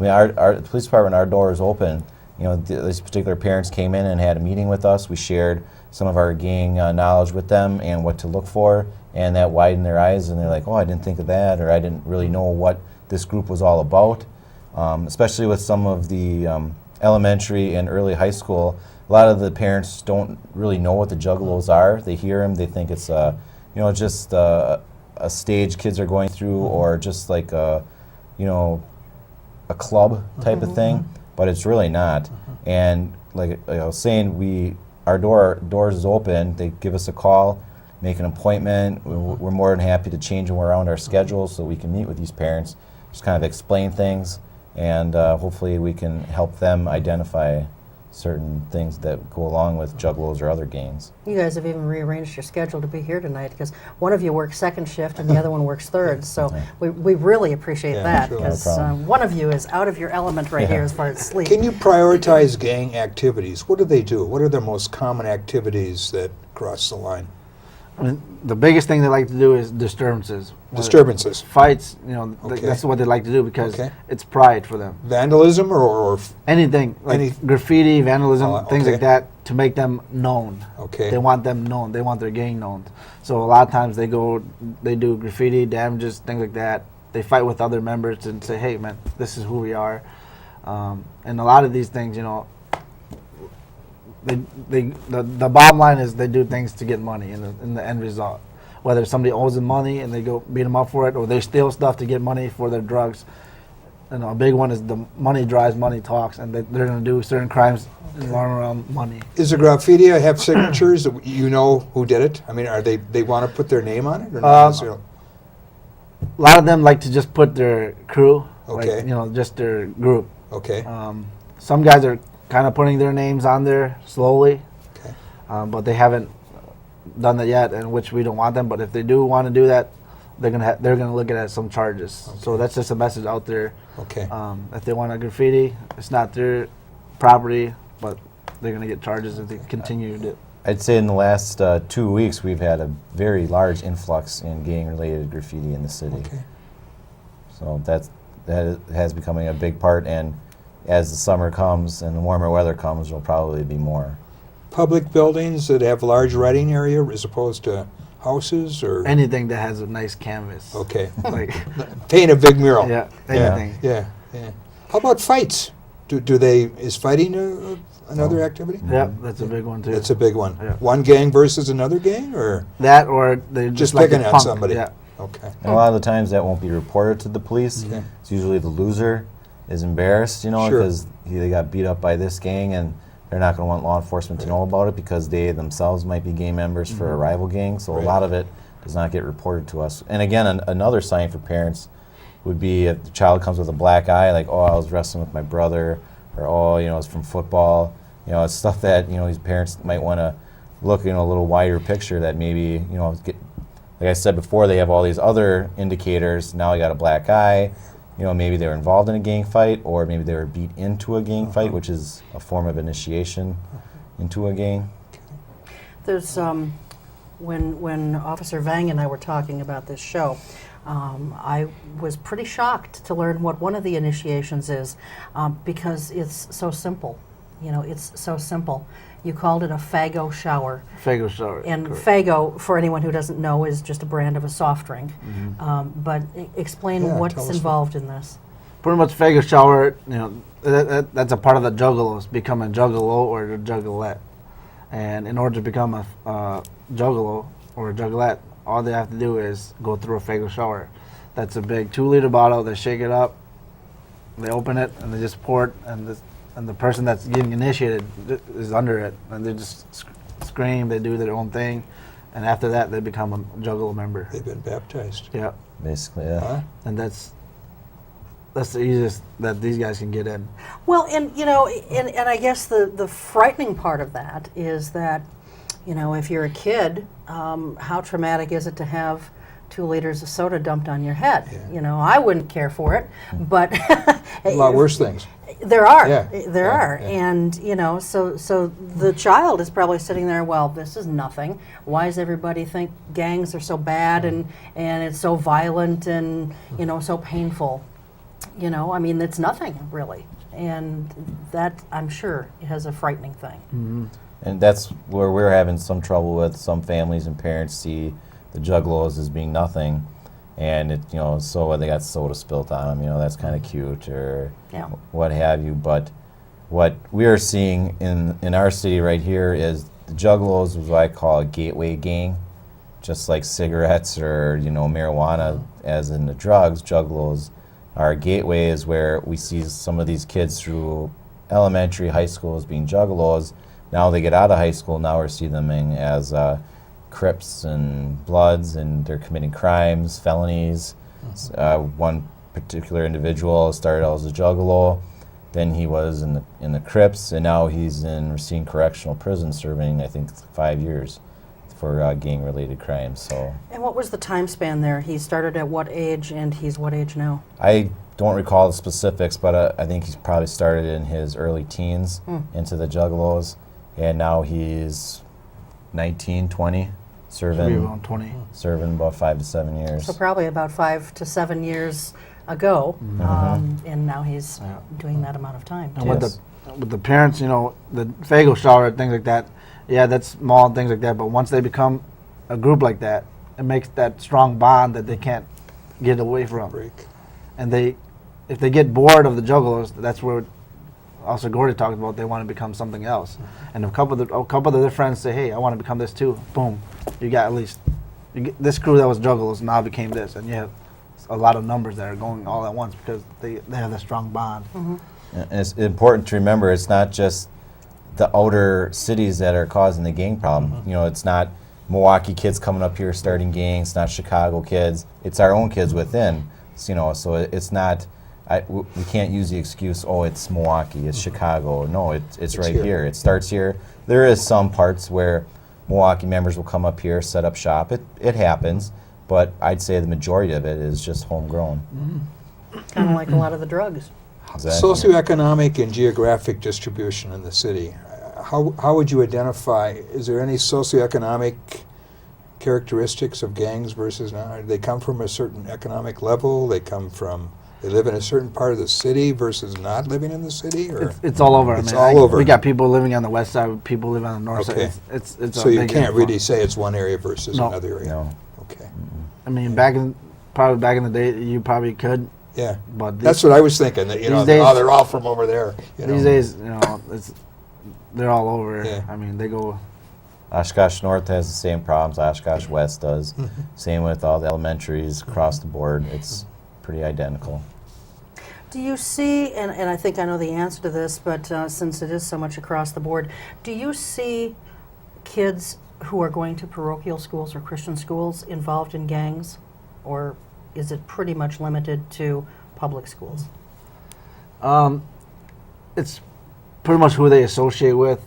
[SPEAKER 3] Our police department, our door is open. These particular parents came in and had a meeting with us. We shared some of our gang knowledge with them and what to look for, and that widened their eyes, and they're like, oh, I didn't think of that, or I didn't really know what this group was all about. Especially with some of the elementary and early high school, a lot of the parents don't really know what the juggalos are. They hear them, they think it's just a stage kids are going through, or just like a club type of thing, but it's really not. And like I was saying, our doors is open. They give us a call, make an appointment. We're more than happy to change them around our schedule so we can meet with these parents, just kind of explain things, and hopefully we can help them identify certain things that go along with juggalos or other gangs.
[SPEAKER 2] You guys have even rearranged your schedule to be here tonight because one of you works second shift and the other one works third. So we really appreciate that,
[SPEAKER 4] sure.
[SPEAKER 2] because
[SPEAKER 3] No
[SPEAKER 2] one of you is out of your element right here as far as sleep.
[SPEAKER 4] Can you prioritize gang activities? What do they do? What are their most common activities that cross the line?
[SPEAKER 5] The biggest thing they like to do is disturbances.
[SPEAKER 4] Disturbances.
[SPEAKER 5] Fights,
[SPEAKER 4] Okay.
[SPEAKER 5] that's what they like to do because
[SPEAKER 4] Okay.
[SPEAKER 5] it's pride for them.
[SPEAKER 4] Vandalism or
[SPEAKER 5] Anything, like graffiti, vandalism, things
[SPEAKER 4] okay.
[SPEAKER 5] like that, to make them known.
[SPEAKER 4] Okay.
[SPEAKER 5] They want them known. They want their gang known. So a lot of times they do graffiti, damages, things like that. They fight with other members and say, hey, man, this is who we are. And a lot of these things, the bottom line is they do things to get money in the end result. Whether somebody owes them money and they go beat them up for it, or they steal stuff to get money for their drugs. a big one is the money drives, money talks, and they're going to do certain crimes involving around money.
[SPEAKER 4] Is the graffiti have signatures that you know who did it? I mean, are they want to put their name on it or not necessarily?
[SPEAKER 5] A lot of them like to just put their crew,
[SPEAKER 4] Okay.
[SPEAKER 5] like, just their group.
[SPEAKER 4] Okay.
[SPEAKER 5] Some guys are kind of putting their names on there slowly,
[SPEAKER 4] Okay.
[SPEAKER 5] but they haven't done that yet, and which we don't want them. But if they do want to do that, they're gonna look at some charges. So that's just a message out there.
[SPEAKER 4] Okay.
[SPEAKER 5] If they want a graffiti, it's not their property, but they're gonna get charges if they continue to.
[SPEAKER 3] I'd say in the last 2 weeks, we've had a very large influx in gang-related graffiti in the city.
[SPEAKER 4] Okay.
[SPEAKER 3] So that has becoming a big part, and as the summer comes and the warmer weather comes, there'll probably be more.
[SPEAKER 4] Public buildings that have large writing area as opposed to houses or?
[SPEAKER 5] Anything that has a nice canvas.
[SPEAKER 4] Okay.
[SPEAKER 5] Like,
[SPEAKER 4] Paint a big mural.
[SPEAKER 5] yeah, anything.
[SPEAKER 4] Yeah. How about fights? Is fighting another activity?
[SPEAKER 5] Yeah, that's a big one too.
[SPEAKER 4] That's a big one.
[SPEAKER 5] Yeah.
[SPEAKER 4] One gang versus another gang, or
[SPEAKER 5] That or they
[SPEAKER 4] just
[SPEAKER 5] like
[SPEAKER 4] picking
[SPEAKER 5] to
[SPEAKER 4] on
[SPEAKER 5] punk.
[SPEAKER 4] somebody?
[SPEAKER 5] Yeah.
[SPEAKER 4] Okay.
[SPEAKER 3] And a lot of the times that won't be reported to the police.
[SPEAKER 4] Okay.
[SPEAKER 3] It's usually the loser is embarrassed,
[SPEAKER 4] Sure.
[SPEAKER 3] because they got beat up by this gang, and they're not going to want law enforcement to know about it because they themselves might be gang members for a rival gang. So
[SPEAKER 4] Right.
[SPEAKER 3] a lot of it does not get reported to us. And again, another sign for parents would be if the child comes with a black eye, like, oh, I was wrestling with my brother, or oh, it's from football. It's stuff that these parents might want to look a little wider picture. That maybe like I said before, they have all these other indicators. Now I got a black eye. Maybe they were involved in a gang fight, or maybe they were beat into a gang fight, which is a form of initiation into a gang.
[SPEAKER 2] There's when Officer Vang and I were talking about this show, I was pretty shocked to learn what one of the initiations is, because it's so simple. It's so simple. You called it a Faygo shower.
[SPEAKER 5] Faygo shower.
[SPEAKER 2] And
[SPEAKER 5] correct.
[SPEAKER 2] Faygo, for anyone who doesn't know, is just a brand of a soft drink. But explain
[SPEAKER 4] Yeah,
[SPEAKER 2] what's
[SPEAKER 4] tell us
[SPEAKER 2] involved in this.
[SPEAKER 5] Pretty much Faygo shower, that's a part of the juggalos, become a juggalo or a juggalette. And in order to become a juggalo or a juggalette, all they have to do is go through a Faygo shower. That's a big 2-liter bottle. They shake it up, they open it, and they just pour it, and the person that's getting initiated is under it, and they just scream. They do their own thing, and after that, they become a juggalo member.
[SPEAKER 4] They've been baptized.
[SPEAKER 5] Yeah,
[SPEAKER 3] Basically, yeah.
[SPEAKER 4] Huh?
[SPEAKER 5] and that's the easiest that these guys can get in.
[SPEAKER 2] Well, and I guess the frightening part of that is that, if you're a kid, how traumatic is it to have 2 liters of soda dumped on your head?
[SPEAKER 4] Yeah.
[SPEAKER 2] I wouldn't care for it, but
[SPEAKER 4] A lot worse things.
[SPEAKER 2] there are.
[SPEAKER 4] Yeah,
[SPEAKER 2] There
[SPEAKER 4] yeah,
[SPEAKER 2] are.
[SPEAKER 4] yeah.
[SPEAKER 2] And, so the child is probably sitting there, well, this is nothing. Why does everybody think gangs are so bad and it's so violent and, so painful? It's nothing, really. And that, I'm sure, is a frightening thing.
[SPEAKER 3] And that's where we're having some trouble with. Some families and parents see the juggalos as being nothing, and so they got soda spilt on them. That's kind of cute, or
[SPEAKER 2] Yeah.
[SPEAKER 3] what have you. But what we are seeing in our city right here is the juggalos is what I call a gateway gang, just like cigarettes or marijuana, as in the drugs. Juggalos are gateways where we see some of these kids through elementary, high schools being juggalos. Now they get out of high school. Now we're seeing them as Crips and Bloods, and they're committing crimes, felonies. One particular individual started out as a juggalo, then he was in the Crips, and now he's in Racine Correctional Prison serving, I think, 5 years for gang-related crimes. So
[SPEAKER 2] And what was the time span there? He started at what age, and he's what age now?
[SPEAKER 3] I don't recall the specifics, but I think he's probably started in his early teens into the juggalos, and now he's 19, 20,
[SPEAKER 5] Maybe
[SPEAKER 3] serving
[SPEAKER 5] around 20.
[SPEAKER 3] about 5 to 7 years.
[SPEAKER 2] So probably about 5 to 7 years ago, and now he's doing that amount of time.
[SPEAKER 5] And
[SPEAKER 2] too.
[SPEAKER 5] with the parents, the Faygo shower, things like that, yeah, that's small and things like that. But once they become a group like that, it makes that strong bond that they can't get away from.
[SPEAKER 4] Break.
[SPEAKER 5] And if they get bored of the juggalos, that's where also Gordy talked about they want to become something else. And a couple of their friends say, hey, I want to become this too. Boom, you got at least this crew that was juggalos now became this, and you have a lot of numbers that are going all at once because they have that strong bond.
[SPEAKER 2] Mm-hmm.
[SPEAKER 3] And it's important to remember it's not just the outer cities that are causing the gang problem. You know, it's not Milwaukee kids coming up here starting gangs, it's not Chicago kids, it's our own kids within. So, you know, so it's not, we can't use the excuse, oh, it's Milwaukee, it's Chicago. No, it's right here. It starts here. There is some parts where Milwaukee members will come up here, set up shop. It happens, but I'd say the majority of it is just homegrown.
[SPEAKER 2] Kind of like a lot of the drugs.
[SPEAKER 3] Exactly.
[SPEAKER 4] Socioeconomic and geographic distribution in the city. How would you identify, is there any socioeconomic characteristics of gangs versus not? Do they come from a certain economic level? They live in a certain part of the city versus not living in the city? Or
[SPEAKER 5] It's all over.
[SPEAKER 4] It's all over.
[SPEAKER 5] We got people living on the west side, people living on the north
[SPEAKER 4] Okay.
[SPEAKER 5] side. It's
[SPEAKER 4] so
[SPEAKER 5] a
[SPEAKER 4] you
[SPEAKER 5] big
[SPEAKER 4] can't really
[SPEAKER 5] influence.
[SPEAKER 4] say it's one area versus
[SPEAKER 5] No.
[SPEAKER 4] another area?
[SPEAKER 3] No.
[SPEAKER 4] Okay.
[SPEAKER 5] I mean, probably back in the day, you probably could,
[SPEAKER 4] Yeah.
[SPEAKER 5] but
[SPEAKER 4] That's what I was thinking. That, you know,
[SPEAKER 5] these days-
[SPEAKER 4] they're all from over there. You
[SPEAKER 5] these
[SPEAKER 4] know.
[SPEAKER 5] days, you know, they're all over.
[SPEAKER 4] Yeah.
[SPEAKER 5] I mean, they go.
[SPEAKER 3] Oshkosh North has the same problems Oshkosh West does. Same with all the elementaries across the board. It's pretty identical.
[SPEAKER 2] Do you see, and I think I know the answer to this, but since it is so much across the board, do you see kids who are going to parochial schools or Christian schools involved in gangs? Or is it pretty much limited to public schools?
[SPEAKER 5] It's pretty much who they associate with.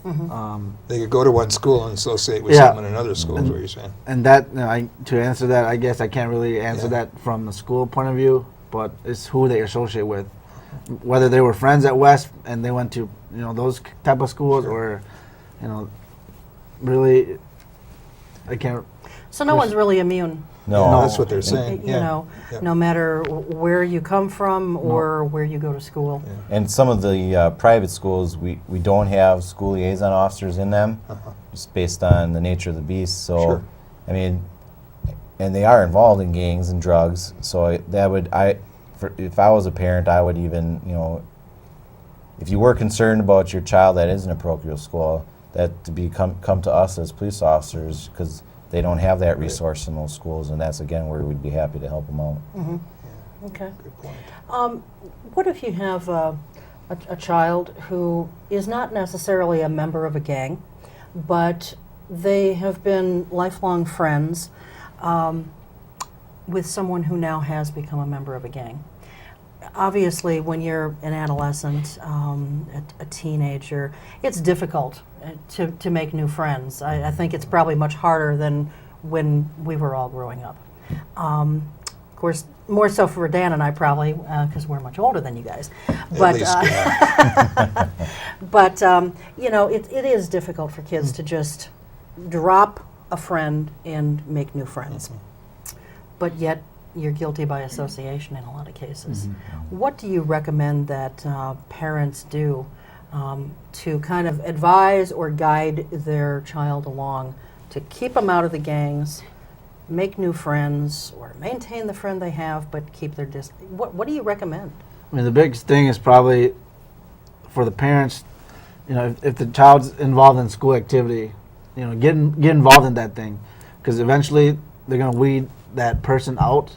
[SPEAKER 4] They could go to one school and associate with
[SPEAKER 5] Yeah.
[SPEAKER 4] someone in another school, is what you're saying.
[SPEAKER 5] And that, you know, to answer that, I guess I can't really answer
[SPEAKER 4] Yeah.
[SPEAKER 5] that from the school point of view, but it's who they associate with. Whether they were friends at West and they went to, you know, those type of schools, or, you know, really, I can't.
[SPEAKER 2] So no one's really immune,
[SPEAKER 3] No,
[SPEAKER 4] No, that's what they're saying.
[SPEAKER 2] you
[SPEAKER 4] Yeah.
[SPEAKER 2] know,
[SPEAKER 4] Yeah.
[SPEAKER 2] no matter where you come from or where you go to school.
[SPEAKER 3] And some of the private schools, we don't have school liaison officers in them, just based on the nature of the beast. So,
[SPEAKER 4] Sure.
[SPEAKER 3] I mean, and they are involved in gangs and drugs. So if I was a parent, I would even, you know, if you were concerned about your child that is in a parochial school, that to come to us as police officers, because they don't have that resource in those schools, and that's again where we'd be happy to help them out.
[SPEAKER 2] Okay.
[SPEAKER 4] Good point.
[SPEAKER 2] What if you have a child who is not necessarily a member of a gang, but they have been lifelong friends with someone who now has become a member of a gang? Obviously, when you're an adolescent, a teenager, it's difficult to make new friends. I think it's probably much harder than when we were all growing up. Of course, more so for Dan and I probably, because we're much older than you guys. But,
[SPEAKER 4] least, yeah.
[SPEAKER 2] but you know, it is difficult for kids to just drop a friend and make new friends. But yet, you're guilty by association in a lot of cases. What do you recommend that parents do to kind of advise or guide their child along to keep them out of the gangs, make new friends, or maintain the friend they have, but keep their distance? What do you recommend?
[SPEAKER 5] I mean, the biggest thing is probably for the parents, you know, if the child's involved in school activity, you know, get involved in that thing, because eventually they're going to weed that person out.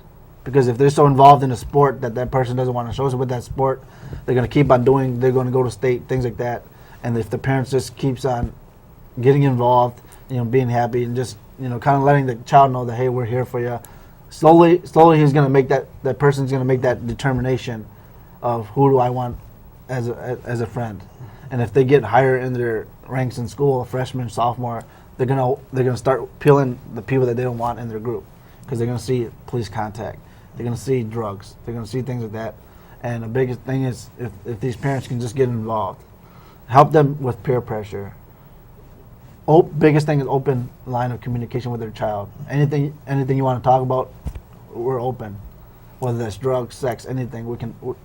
[SPEAKER 5] Because if they're so involved in a sport that person doesn't want to show us with that sport, they're going to keep on doing, they're going to go to state, things like that. And if the parents just keeps on getting involved, you know, being happy and just, you know, kind of letting the child know that, hey, we're here for you. Slowly he's going to make that person's going to make that determination of who do I want as a friend. And if they get higher in their ranks in school, freshman, sophomore, they're going to start peeling the people that they don't want in their group, because they're going to see police contact. They're going to see drugs. They're going to see things like that. And the biggest thing is if these parents can just get involved, help them with peer pressure. Biggest thing is open line of communication with their child. Anything you want to talk about, we're open. Whether that's drugs, sex, anything,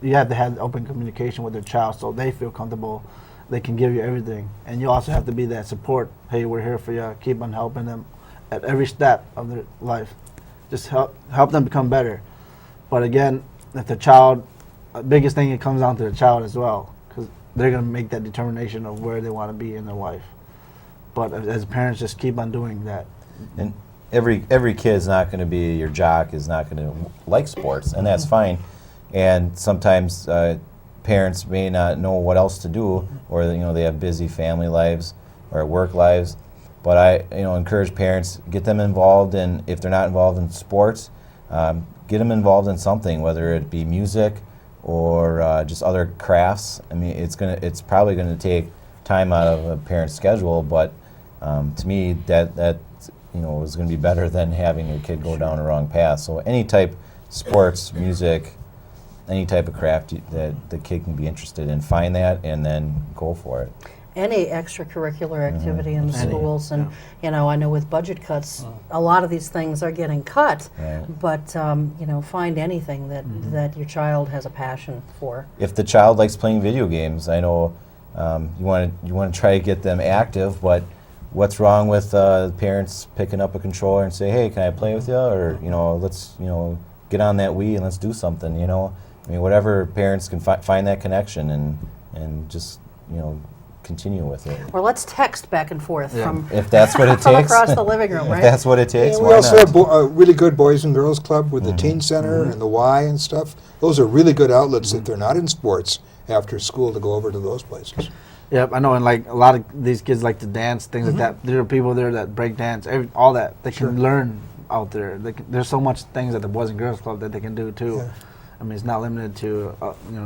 [SPEAKER 5] you have to have open communication with their child so they feel comfortable. They can give you everything. And you also have to be that support. Hey, we're here for you. Keep on helping them at every step of their life. Just help them become better. But again, if the child, the biggest thing, it comes down to the child as well, because they're going to make that determination of where they want to be in their life. But as parents, just keep on doing that.
[SPEAKER 3] And every kid's not going to be your jock, is not going to like sports, and that's fine. And sometimes parents may not know what else to do, or they have busy family lives or work lives. But I encourage parents, get them involved in, if they're not involved in sports, get them involved in something, whether it be music or just other crafts. I mean, it's probably gonna take time out of a parent's schedule, but to me that is gonna be better than having your kid go down the wrong path. So any type, sports, music, any type of craft that the kid can be interested in, find that and then go for it.
[SPEAKER 2] Any extracurricular activity in the
[SPEAKER 5] Any,
[SPEAKER 2] schools, and I know with budget cuts, a lot of these things are getting cut.
[SPEAKER 3] Right.
[SPEAKER 2] But find anything that your child has a passion for.
[SPEAKER 3] If the child likes playing video games, I know you want to try to get them active, but what's wrong with parents picking up a controller and say, "Hey, can I play with you?" Or let's get on that Wii and let's do something. I mean, whatever, parents can find that connection and just continue with it.
[SPEAKER 2] Or let's text back and forth from
[SPEAKER 3] If that's what it
[SPEAKER 2] from
[SPEAKER 3] takes.
[SPEAKER 2] across the living room,
[SPEAKER 3] If
[SPEAKER 2] right?
[SPEAKER 3] that's what it takes.
[SPEAKER 4] We
[SPEAKER 3] why
[SPEAKER 4] also
[SPEAKER 3] not?
[SPEAKER 4] have a really good Boys and Girls Club with the Teen Center and the Y and stuff. Those are really good outlets if they're not in sports after school to go over to those places.
[SPEAKER 5] Yep, I know, and like a lot of these kids like to dance, things like that. There are people there that break dance, all that they can learn out there. There's so much things at the Boys and Girls Club that they can do too.
[SPEAKER 4] Yeah.
[SPEAKER 5] I mean, it's not limited to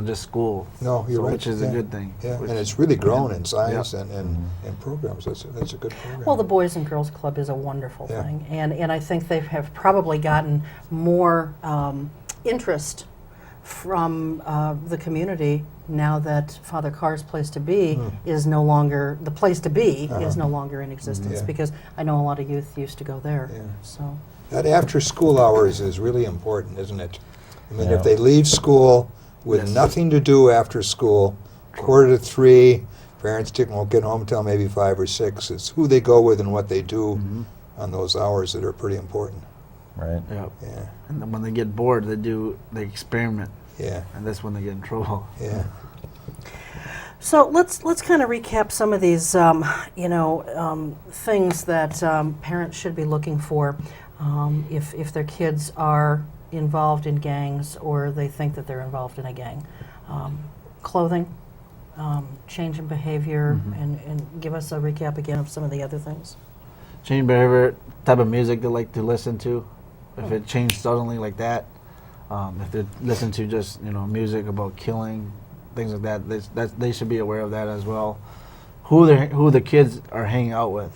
[SPEAKER 5] just school.
[SPEAKER 4] No, you're right.
[SPEAKER 5] Which is a good thing.
[SPEAKER 4] Yeah,
[SPEAKER 5] Which-
[SPEAKER 4] and it's really grown in size and programs. That's a good program.
[SPEAKER 2] Well, the Boys and Girls Club is a wonderful
[SPEAKER 4] Yeah.
[SPEAKER 2] thing, and I think they have probably gotten more interest from the community now that Father Carr's Place to Be is no longer, the Place to Be is no longer in existence,
[SPEAKER 4] Yeah.
[SPEAKER 2] because I know a lot of youth used to go there.
[SPEAKER 4] Yeah.
[SPEAKER 2] So
[SPEAKER 4] That after-school hours is really important, isn't it? I mean,
[SPEAKER 3] Yeah.
[SPEAKER 4] if they leave school with
[SPEAKER 5] Yes.
[SPEAKER 4] nothing to do after school, 2:45, parents won't get home until maybe 5 or 6. It's who they go with and what they do on those hours that are pretty important.
[SPEAKER 3] Right.
[SPEAKER 5] Yep.
[SPEAKER 4] Yeah,
[SPEAKER 5] And then when they get bored, they experiment,
[SPEAKER 4] yeah,
[SPEAKER 5] and that's when they get in trouble.
[SPEAKER 4] yeah.
[SPEAKER 2] So let's kind of recap some of these, things that parents should be looking for if their kids are involved in gangs or they think that they're involved in a gang. Clothing, change in behavior, and give us a recap again of some of the other things.
[SPEAKER 5] Change behavior, type of music they like to listen to. If it changed suddenly like that, if they listen to just music about killing, things like that, they should be aware of that as well. Who the kids are hanging out with.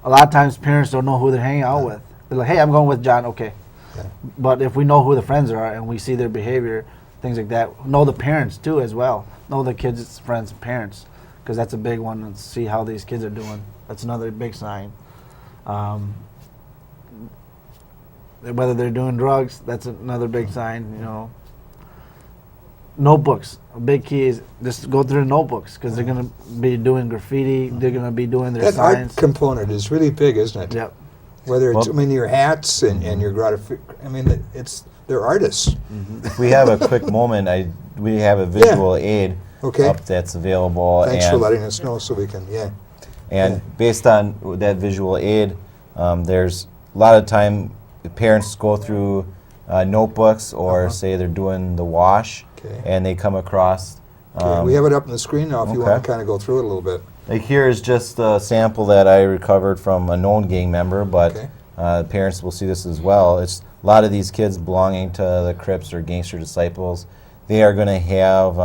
[SPEAKER 5] A lot of times parents don't know who they're hanging out with. They're like, "Hey, I'm going with John." Okay,
[SPEAKER 4] Yeah.
[SPEAKER 5] but if we know who the friends are and we see their behavior, things like that, know the parents too as well. Know the kids' friends' parents, because that's a big one. And see how these kids are doing. That's another big sign. Whether they're doing drugs, that's another big sign. Notebooks. A big key is just go through the notebooks, because they're going to be doing graffiti. They're going to be doing their
[SPEAKER 4] That
[SPEAKER 5] signs.
[SPEAKER 4] art component is really big, isn't it?
[SPEAKER 5] Yep.
[SPEAKER 4] Whether it's,
[SPEAKER 3] Well-
[SPEAKER 4] your hats and your they're artists.
[SPEAKER 3] If we have a quick moment, we have a visual aid
[SPEAKER 4] Okay.
[SPEAKER 3] up that's available.
[SPEAKER 4] Thanks for
[SPEAKER 3] and
[SPEAKER 4] letting us know so we can,
[SPEAKER 3] And
[SPEAKER 4] Yeah.
[SPEAKER 3] based on that visual aid, there's a lot of time parents go through notebooks or say they're doing the wash,
[SPEAKER 4] Okay.
[SPEAKER 3] and they come across.
[SPEAKER 4] Okay, we have it up on the screen now if you
[SPEAKER 3] okay.
[SPEAKER 4] want to kind of go through it a little bit.
[SPEAKER 3] Like here is just a sample that I recovered from a known gang member, but
[SPEAKER 4] Okay.
[SPEAKER 3] parents will see this as well. It's a lot of these kids belonging to the Crips or Gangster Disciples. They are going to have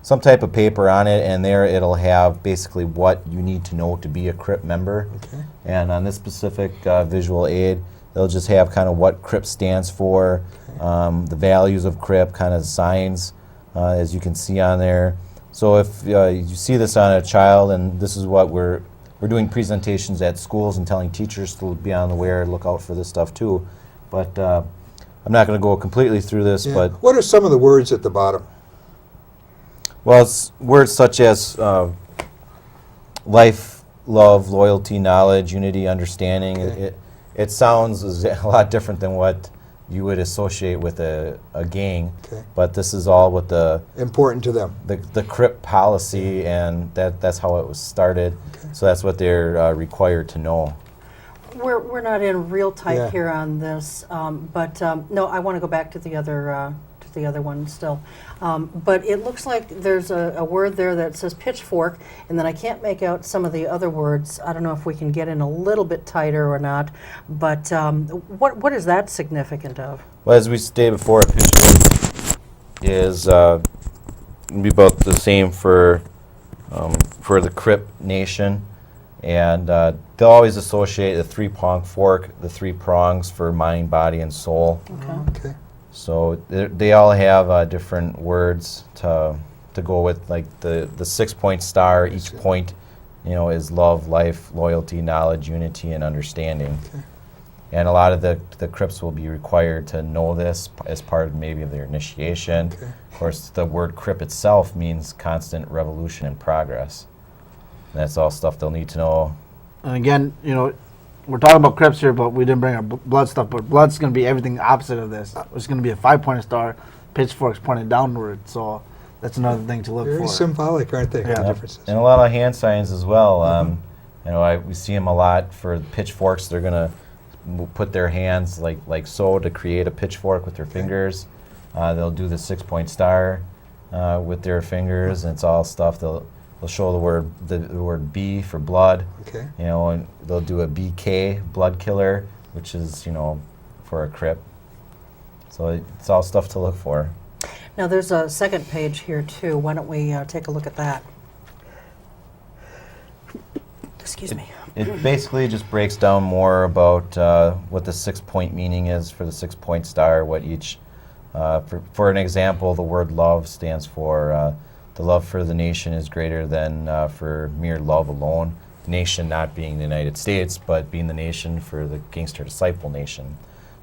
[SPEAKER 3] some type of paper on it, and there it'll have basically what you need to know to be a Crip member.
[SPEAKER 4] Okay.
[SPEAKER 3] And on this specific visual aid, they'll just have kind of what Crip stands for, the values of Crip, kind of signs, as you can see on there. So if you see this on a child, and this is what we're doing presentations at schools and telling teachers to be on the aware, look out for this stuff too. But I'm not going to go completely through this,
[SPEAKER 4] Yeah.
[SPEAKER 3] but
[SPEAKER 4] What are some of the words at the bottom?
[SPEAKER 3] well, it's words such as life, love, loyalty, knowledge, unity, understanding.
[SPEAKER 4] Okay.
[SPEAKER 3] It sounds a lot different than what you would associate with a gang,
[SPEAKER 4] Okay.
[SPEAKER 3] but this is all with the
[SPEAKER 4] Important to them.
[SPEAKER 3] CRIP policy, and that's how it was started. So that's what they're required to know.
[SPEAKER 2] We're not in real type
[SPEAKER 4] Yeah.
[SPEAKER 2] here on this, but no, I want to go back to the other one still. But it looks like there's a word there that says pitchfork, and then I can't make out some of the other words. I don't know if we can get in a little bit tighter or not, but what is that significant of?
[SPEAKER 3] Well, as we stated before, a pitchfork is be about the same for the Crip Nation, and they'll always associate the three-pronged fork, the three prongs for mind, body, and soul.
[SPEAKER 2] Okay.
[SPEAKER 4] Okay.
[SPEAKER 3] So they all have different words to go with, like the 6-point star. Each point, is love, life, loyalty, knowledge, unity, and understanding.
[SPEAKER 4] Okay.
[SPEAKER 3] And a lot of the Crips will be required to know this as part of maybe of their initiation.
[SPEAKER 4] Okay.
[SPEAKER 3] Of course, the word Crip itself means constant revolution and progress. And that's all stuff they'll need to know.
[SPEAKER 5] And again, we're talking about Crips here, but we didn't bring our blood stuff. But blood's going to be everything opposite of this. It's going to be a 5-pointed star, pitchforks pointed downward. So that's another thing to look
[SPEAKER 4] Very
[SPEAKER 5] for.
[SPEAKER 4] symbolic, aren't they?
[SPEAKER 5] Yeah.
[SPEAKER 4] The
[SPEAKER 3] Yep.
[SPEAKER 4] differences.
[SPEAKER 3] And a lot of hand signs as well. We see them a lot for pitchforks. They're gonna put their hands like so to create a pitchfork with their fingers. They'll do the 6-point star with their fingers, and it's all stuff. They'll show the word B for blood.
[SPEAKER 4] Okay.
[SPEAKER 3] And they'll do a BK, blood killer, which is for a Crip. So it's all stuff to look for.
[SPEAKER 2] Now there's a second page here too. Why don't we take a look at that? Excuse me.
[SPEAKER 3] It basically just breaks down more about what the 6-point meaning is for the 6-point star, what each, for an example, the word love stands for the love for the nation is greater than for mere love alone. Nation not being the United States, but being the nation for the Gangster Disciple Nation.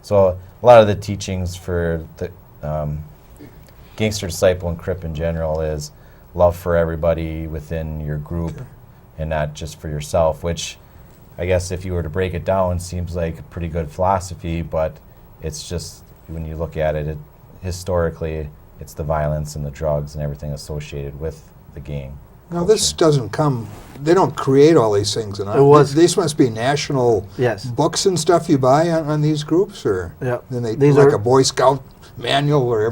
[SPEAKER 3] So a lot of the teachings for the Gangster Disciple and Crip in general is love for everybody within your group.
[SPEAKER 4] Okay.
[SPEAKER 3] And not just for yourself, which I guess if you were to break it down seems like a pretty good philosophy, but it's just, when you look at it, historically, it's the violence and the drugs and everything associated with the gang.
[SPEAKER 4] Now, this doesn't come, they don't create all these things. And these must be national
[SPEAKER 5] Yes.
[SPEAKER 4] books and stuff you buy on these groups, or
[SPEAKER 5] Yep.
[SPEAKER 4] then they
[SPEAKER 5] These
[SPEAKER 4] like
[SPEAKER 5] are-
[SPEAKER 4] a Boy Scout manual where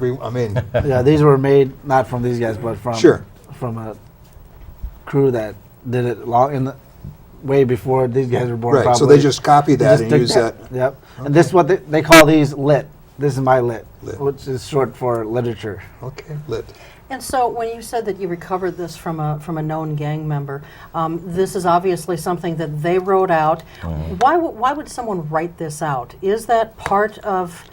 [SPEAKER 5] Yeah, these were made not from these guys, but
[SPEAKER 4] Sure.
[SPEAKER 5] from a crew that did it way before these guys were born.
[SPEAKER 4] right, so
[SPEAKER 5] probably.
[SPEAKER 4] they just copy that
[SPEAKER 5] just
[SPEAKER 4] and
[SPEAKER 5] took
[SPEAKER 4] use that.
[SPEAKER 5] Yep. And this is what they call these lit. This is my lit,
[SPEAKER 4] Lit.
[SPEAKER 5] which is short for literature.
[SPEAKER 4] Okay, lit.
[SPEAKER 2] And so, when you said that you recovered this from a known gang member, this is obviously something that they wrote out. Why would someone write this out? Is that part of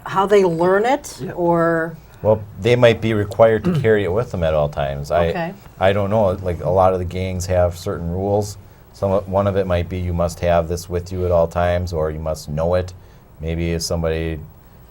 [SPEAKER 2] how they learn it,
[SPEAKER 5] Yep.
[SPEAKER 2] or?
[SPEAKER 3] Well, they might be required to carry it with them at all times.
[SPEAKER 2] Okay.
[SPEAKER 3] I don't know. Like a lot of the gangs have certain rules. One of it might be you must have this with you at all times, or you must know it. Maybe if somebody,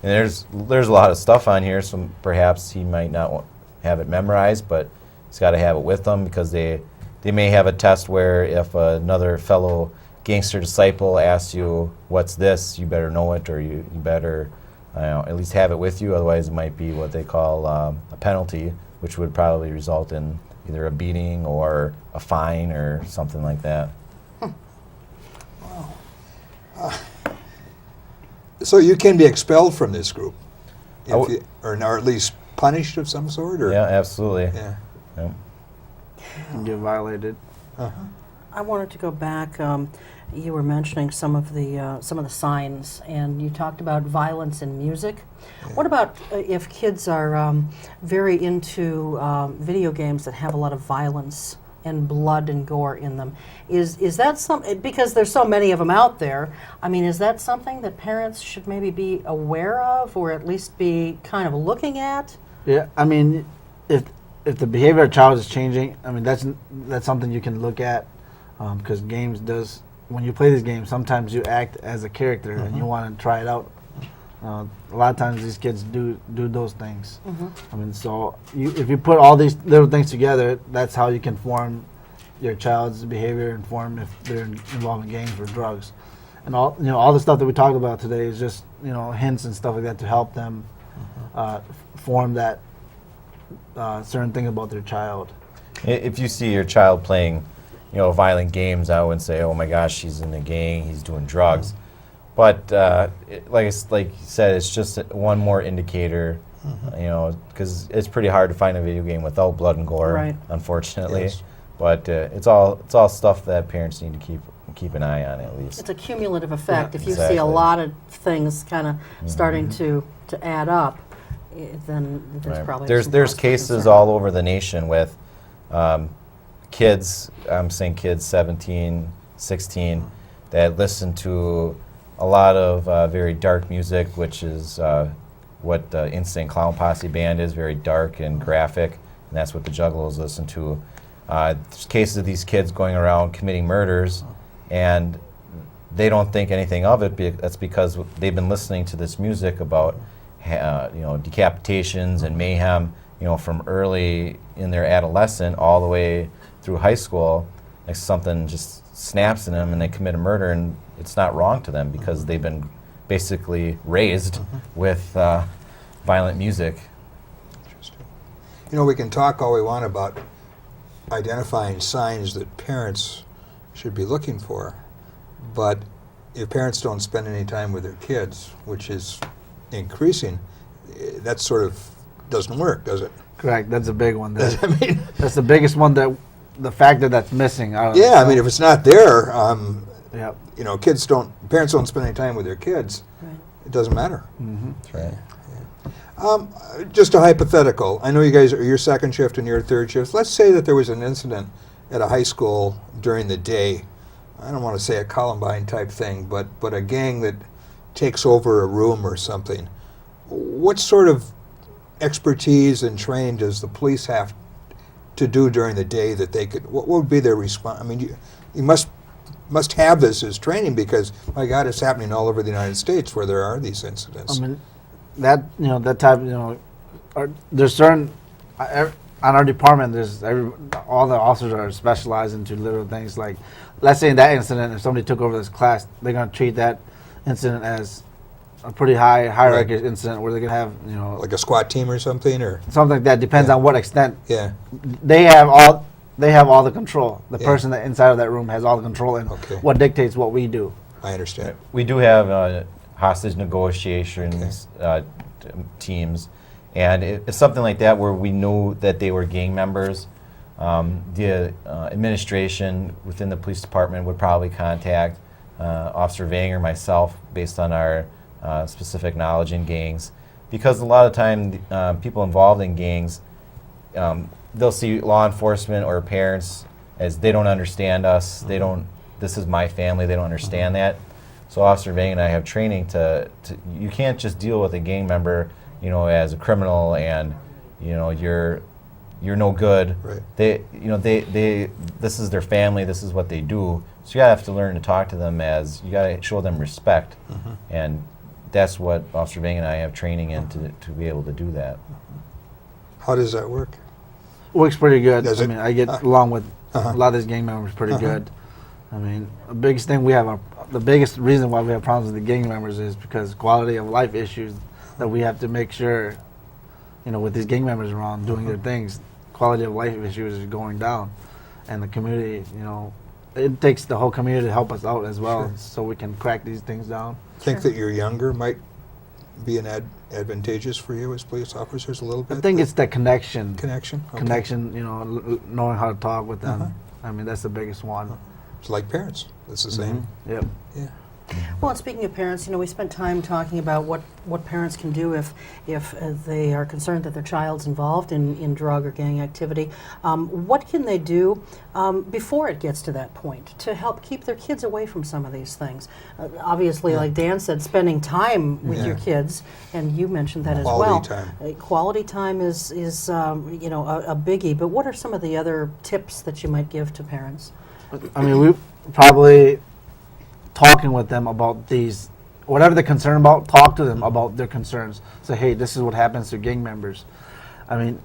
[SPEAKER 3] and there's a lot of stuff on here, so perhaps he might not have it memorized, but he's got to have it with them, because they may have a test where if another fellow gangster disciple asks you, what's this, you better know it, or you better at least have it with you. Otherwise, it might be what they call a penalty, which would probably result in either a beating or a fine or something like that.
[SPEAKER 4] So you can be expelled from this group,
[SPEAKER 3] I
[SPEAKER 4] if you, or at least punished of some sort, or
[SPEAKER 3] Yeah, absolutely.
[SPEAKER 4] yeah.
[SPEAKER 3] Yeah.
[SPEAKER 5] And get violated.
[SPEAKER 2] I wanted to go back. You were mentioning some of the signs, and you talked about violence in music.
[SPEAKER 4] Yeah.
[SPEAKER 2] What about if kids are very into video games that have a lot of violence and blood and gore in them? Is that something, because there's so many of them out there? I mean, is that something that parents should maybe be aware of, or at least be kind of looking at?
[SPEAKER 5] Yeah, I mean, if the behavior of a child is changing, I mean that's something you can look at, because games does, when you play these games, sometimes you act as a character and you want to try it out. A lot of times these kids do those things. I mean, so if you put all these little things together, that's how you can form your child's behavior and form if they're involved in gangs or drugs. And all the stuff that we talked about today is just hints and stuff like that to help them form that certain thing about their child.
[SPEAKER 3] If you see your child playing violent games, I wouldn't say, oh my gosh, he's in a gang, he's doing drugs. But like you said, it's just one more indicator, because it's pretty hard to find a video game without blood and gore,
[SPEAKER 2] Right.
[SPEAKER 3] unfortunately.
[SPEAKER 4] Yes.
[SPEAKER 3] But it's all stuff that parents need to keep an eye on, at least.
[SPEAKER 2] It's a cumulative effect.
[SPEAKER 3] Yeah,
[SPEAKER 2] If you see
[SPEAKER 3] exactly.
[SPEAKER 2] a lot of things kind of starting to add up, then there's
[SPEAKER 3] Right.
[SPEAKER 2] probably
[SPEAKER 3] There's
[SPEAKER 2] some cause for
[SPEAKER 3] cases
[SPEAKER 2] concern.
[SPEAKER 3] all over the nation with kids, I'm saying kids 17, 16, that listen to a lot of very dark music, which is what the Instant Clown Posse band is, very dark and graphic, and that's what the Juggalos listen to. There's cases of these kids going around committing murders, and they don't think anything of it. That's because they've been listening to this music about decapitations and mayhem, from early in their adolescent all the way through high school. Like something just snaps in them and they commit a murder, and it's not wrong to them because they've been basically raised with violent music.
[SPEAKER 4] Interesting. We can talk all we want about identifying signs that parents should be looking for, but if parents don't spend any time with their kids, which is increasing, that sort of doesn't work, does it?
[SPEAKER 5] Correct. That's a big one.
[SPEAKER 4] I mean,
[SPEAKER 5] That's the biggest one, that the factor that's missing.
[SPEAKER 4] yeah, I mean, if it's not there,
[SPEAKER 5] Yep.
[SPEAKER 4] parents don't spend any time with their kids,
[SPEAKER 2] Right.
[SPEAKER 4] it doesn't matter.
[SPEAKER 3] That's right.
[SPEAKER 4] Just a hypothetical. I know you guys are your second shift and your third shift. Let's say that there was an incident at a high school during the day. I don't want to say a Columbine type thing, but a gang that takes over a room or something. What sort of expertise and training does the police have to do during the day that they could? What would be their response? I mean, you must have this as training because, my God, it's happening all over the United States where there are these incidents.
[SPEAKER 5] I mean, that type, there's certain, on our department, all the officers are specialized into little things like, let's say in that incident, if somebody took over this class, they're going to treat that incident as a pretty hierarchy incident where they can have,
[SPEAKER 4] Like a SWAT team or something, or
[SPEAKER 5] something like that. Depends
[SPEAKER 4] Yeah.
[SPEAKER 5] on what extent
[SPEAKER 4] yeah.
[SPEAKER 5] they have all the control. The
[SPEAKER 4] Yeah.
[SPEAKER 5] person that inside of that room has all the control and
[SPEAKER 4] Okay.
[SPEAKER 5] what dictates what we do.
[SPEAKER 4] I understand.
[SPEAKER 3] We do have hostage negotiations teams, and it's something like that where we knew that they were gang members. The administration within the police department would probably contact Officer Vang or myself based on our specific knowledge in gangs, because a lot of time people involved in gangs, they'll see law enforcement or parents as they don't understand us. They don't. This is my family. They don't understand that. So Officer Vang and I have training to you can't just deal with a gang member, as a criminal and, you're no good.
[SPEAKER 4] Right.
[SPEAKER 3] They this is their family. This is what they do. So you gotta have to learn to talk to them as you gotta show them respect, and that's what Officer Vang and I have training in to be able to do that.
[SPEAKER 4] How does that work?
[SPEAKER 5] Works pretty good.
[SPEAKER 4] Does
[SPEAKER 5] I
[SPEAKER 4] it?
[SPEAKER 5] mean, I get along with a lot of these gang members pretty good. I mean, the biggest thing the biggest reason why we have problems with the gang members is because quality of life issues that we have to make sure, with these gang members around doing their things, quality of life issues is going down, and the community, it takes the whole community to help us out as well,
[SPEAKER 4] Sure.
[SPEAKER 5] so we can crack these things down.
[SPEAKER 4] Think that you're younger might be advantageous for you as police officers a little bit?
[SPEAKER 5] I think it's the connection.
[SPEAKER 4] Connection? Okay.
[SPEAKER 5] Connection, knowing how to talk with them. I mean, that's the biggest one.
[SPEAKER 4] It's like parents. It's the same.
[SPEAKER 5] Yep.
[SPEAKER 4] Yeah.
[SPEAKER 2] Well, and speaking of parents, we spent time talking about what parents can do if they are concerned that their child's involved in drug or gang activity. What can they do before it gets to that point to help keep their kids away from some of these things? Obviously, like Dan said, spending time with your kids, and you mentioned that
[SPEAKER 4] Quality
[SPEAKER 2] as well.
[SPEAKER 4] time.
[SPEAKER 2] Quality time is a biggie. But what are some of the other tips that you might give to parents?
[SPEAKER 5] I mean, we probably talking with them about these, whatever they're concerned about, talk to them about their concerns. Say, hey, this is what happens to gang members. I mean,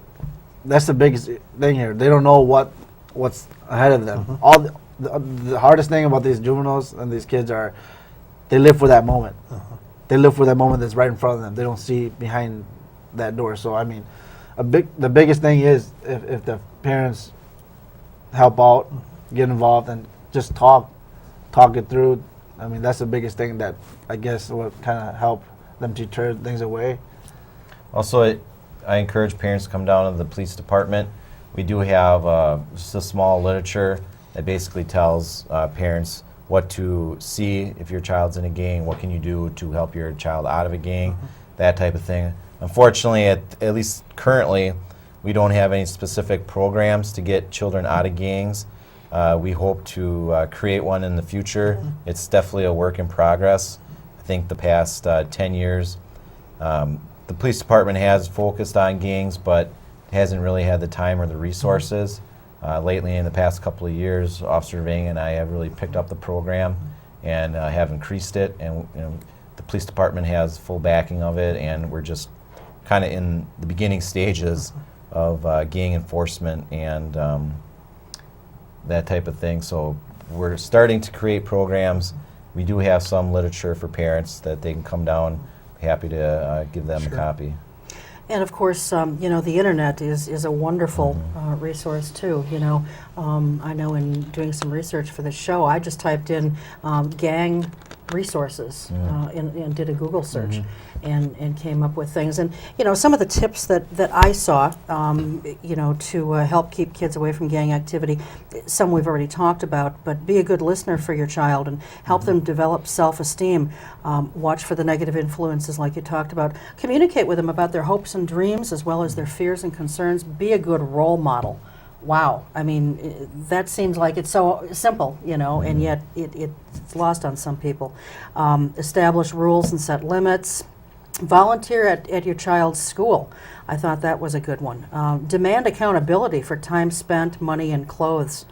[SPEAKER 5] that's the biggest thing here. They don't know what's ahead of them. All the hardest thing about these juveniles and these kids are they live for that moment. They live for that moment that's right in front of them. They don't see behind that door. So, I mean, the biggest thing is if the parents help out get involved and just talk it through. I mean, that's the biggest thing that I guess would kind of help them to turn things away.
[SPEAKER 3] Also, I encourage parents to come down to the police department. We do have just a small literature that basically tells parents what to see if your child's in a gang, what can you do to help your child out of a gang, that type of thing. Unfortunately, at least currently, we don't have any specific programs to get children out of gangs. We hope to create one in the future. It's definitely a work in progress. I think the past 10 years, the police department has focused on gangs, but hasn't really had the time or the resources. Lately, in the past couple of years, Officer Vang and I have really picked up the program and have increased it. And the police department has full backing of it, and we're just kind of in the beginning stages of gang enforcement and that type of thing. So we're starting to create programs. We do have some literature for parents that they can come down. Happy to give them a copy.
[SPEAKER 2] And of course, the internet is a wonderful resource too. I know in doing some research for the show, I just typed in gang resources and did a Google search and came up with things. And some of the tips that I saw, to help keep kids away from gang activity, some we've already talked about, but be a good listener for your child and help them develop self-esteem. Watch for the negative influences like you talked about. Communicate with them about their hopes and dreams as well as their fears and concerns. Be a good role model. Wow, I mean, that seems like it's so simple, and yet it's lost on some people. Establish rules and set limits. Volunteer at your child's school. I thought that was a good one. Demand accountability for time spent, money, and clothes.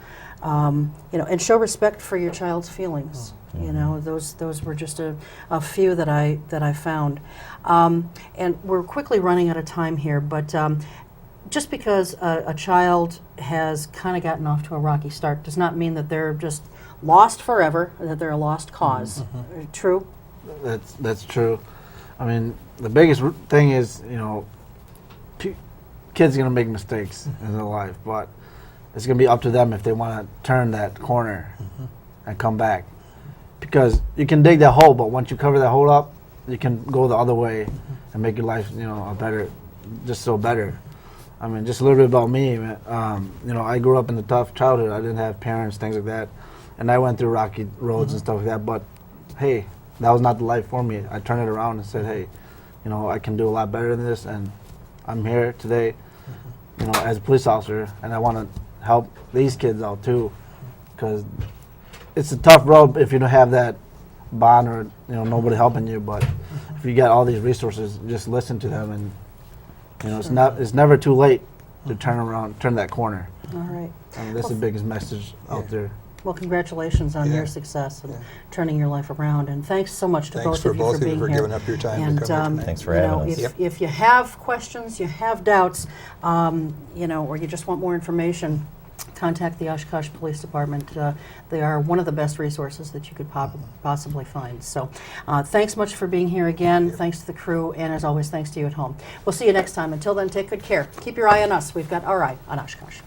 [SPEAKER 2] And show respect for your child's feelings. Those were just a few that I found. And we're quickly running out of time here, but just because a child has kind of gotten off to a rocky start does not mean that they're just lost forever, that they're a lost cause. True?
[SPEAKER 5] That's true. I mean, the biggest thing is, kids are going to make mistakes in their life, but it's going to be up to them if they want to turn that corner and come back. Because you can dig that hole, but once you cover that hole up, you can go the other way and make your life, better. I mean, just a little bit about me. I grew up in a tough childhood. I didn't have parents, things like that, and I went through rocky roads and stuff like that. But hey, that was not the life for me. I turned it around and said, hey, I can do a lot better than this, and I'm here today, as a police officer, and I want to help these kids out too, because it's a tough road if you don't have that bond or nobody helping you. But if you got all these resources, just listen to them, and it's never too late to turn that corner.
[SPEAKER 2] All right.
[SPEAKER 5] I mean, that's the biggest message out there.
[SPEAKER 2] Well, congratulations on your success and turning your life around. And thanks so much to both of you for being here.
[SPEAKER 4] giving up your time
[SPEAKER 2] and,
[SPEAKER 4] to come here.
[SPEAKER 3] Thanks for having us.
[SPEAKER 2] If you have questions, you have doubts, or you just want more information, contact the Oshkosh Police Department. They are one of the best resources that you could possibly find. So thanks much for being here again. Thanks to the crew, and as always, thanks to you at home. We'll see you next time. Until then, take good care. Keep your eye on us. We've got our eye on Oshkosh.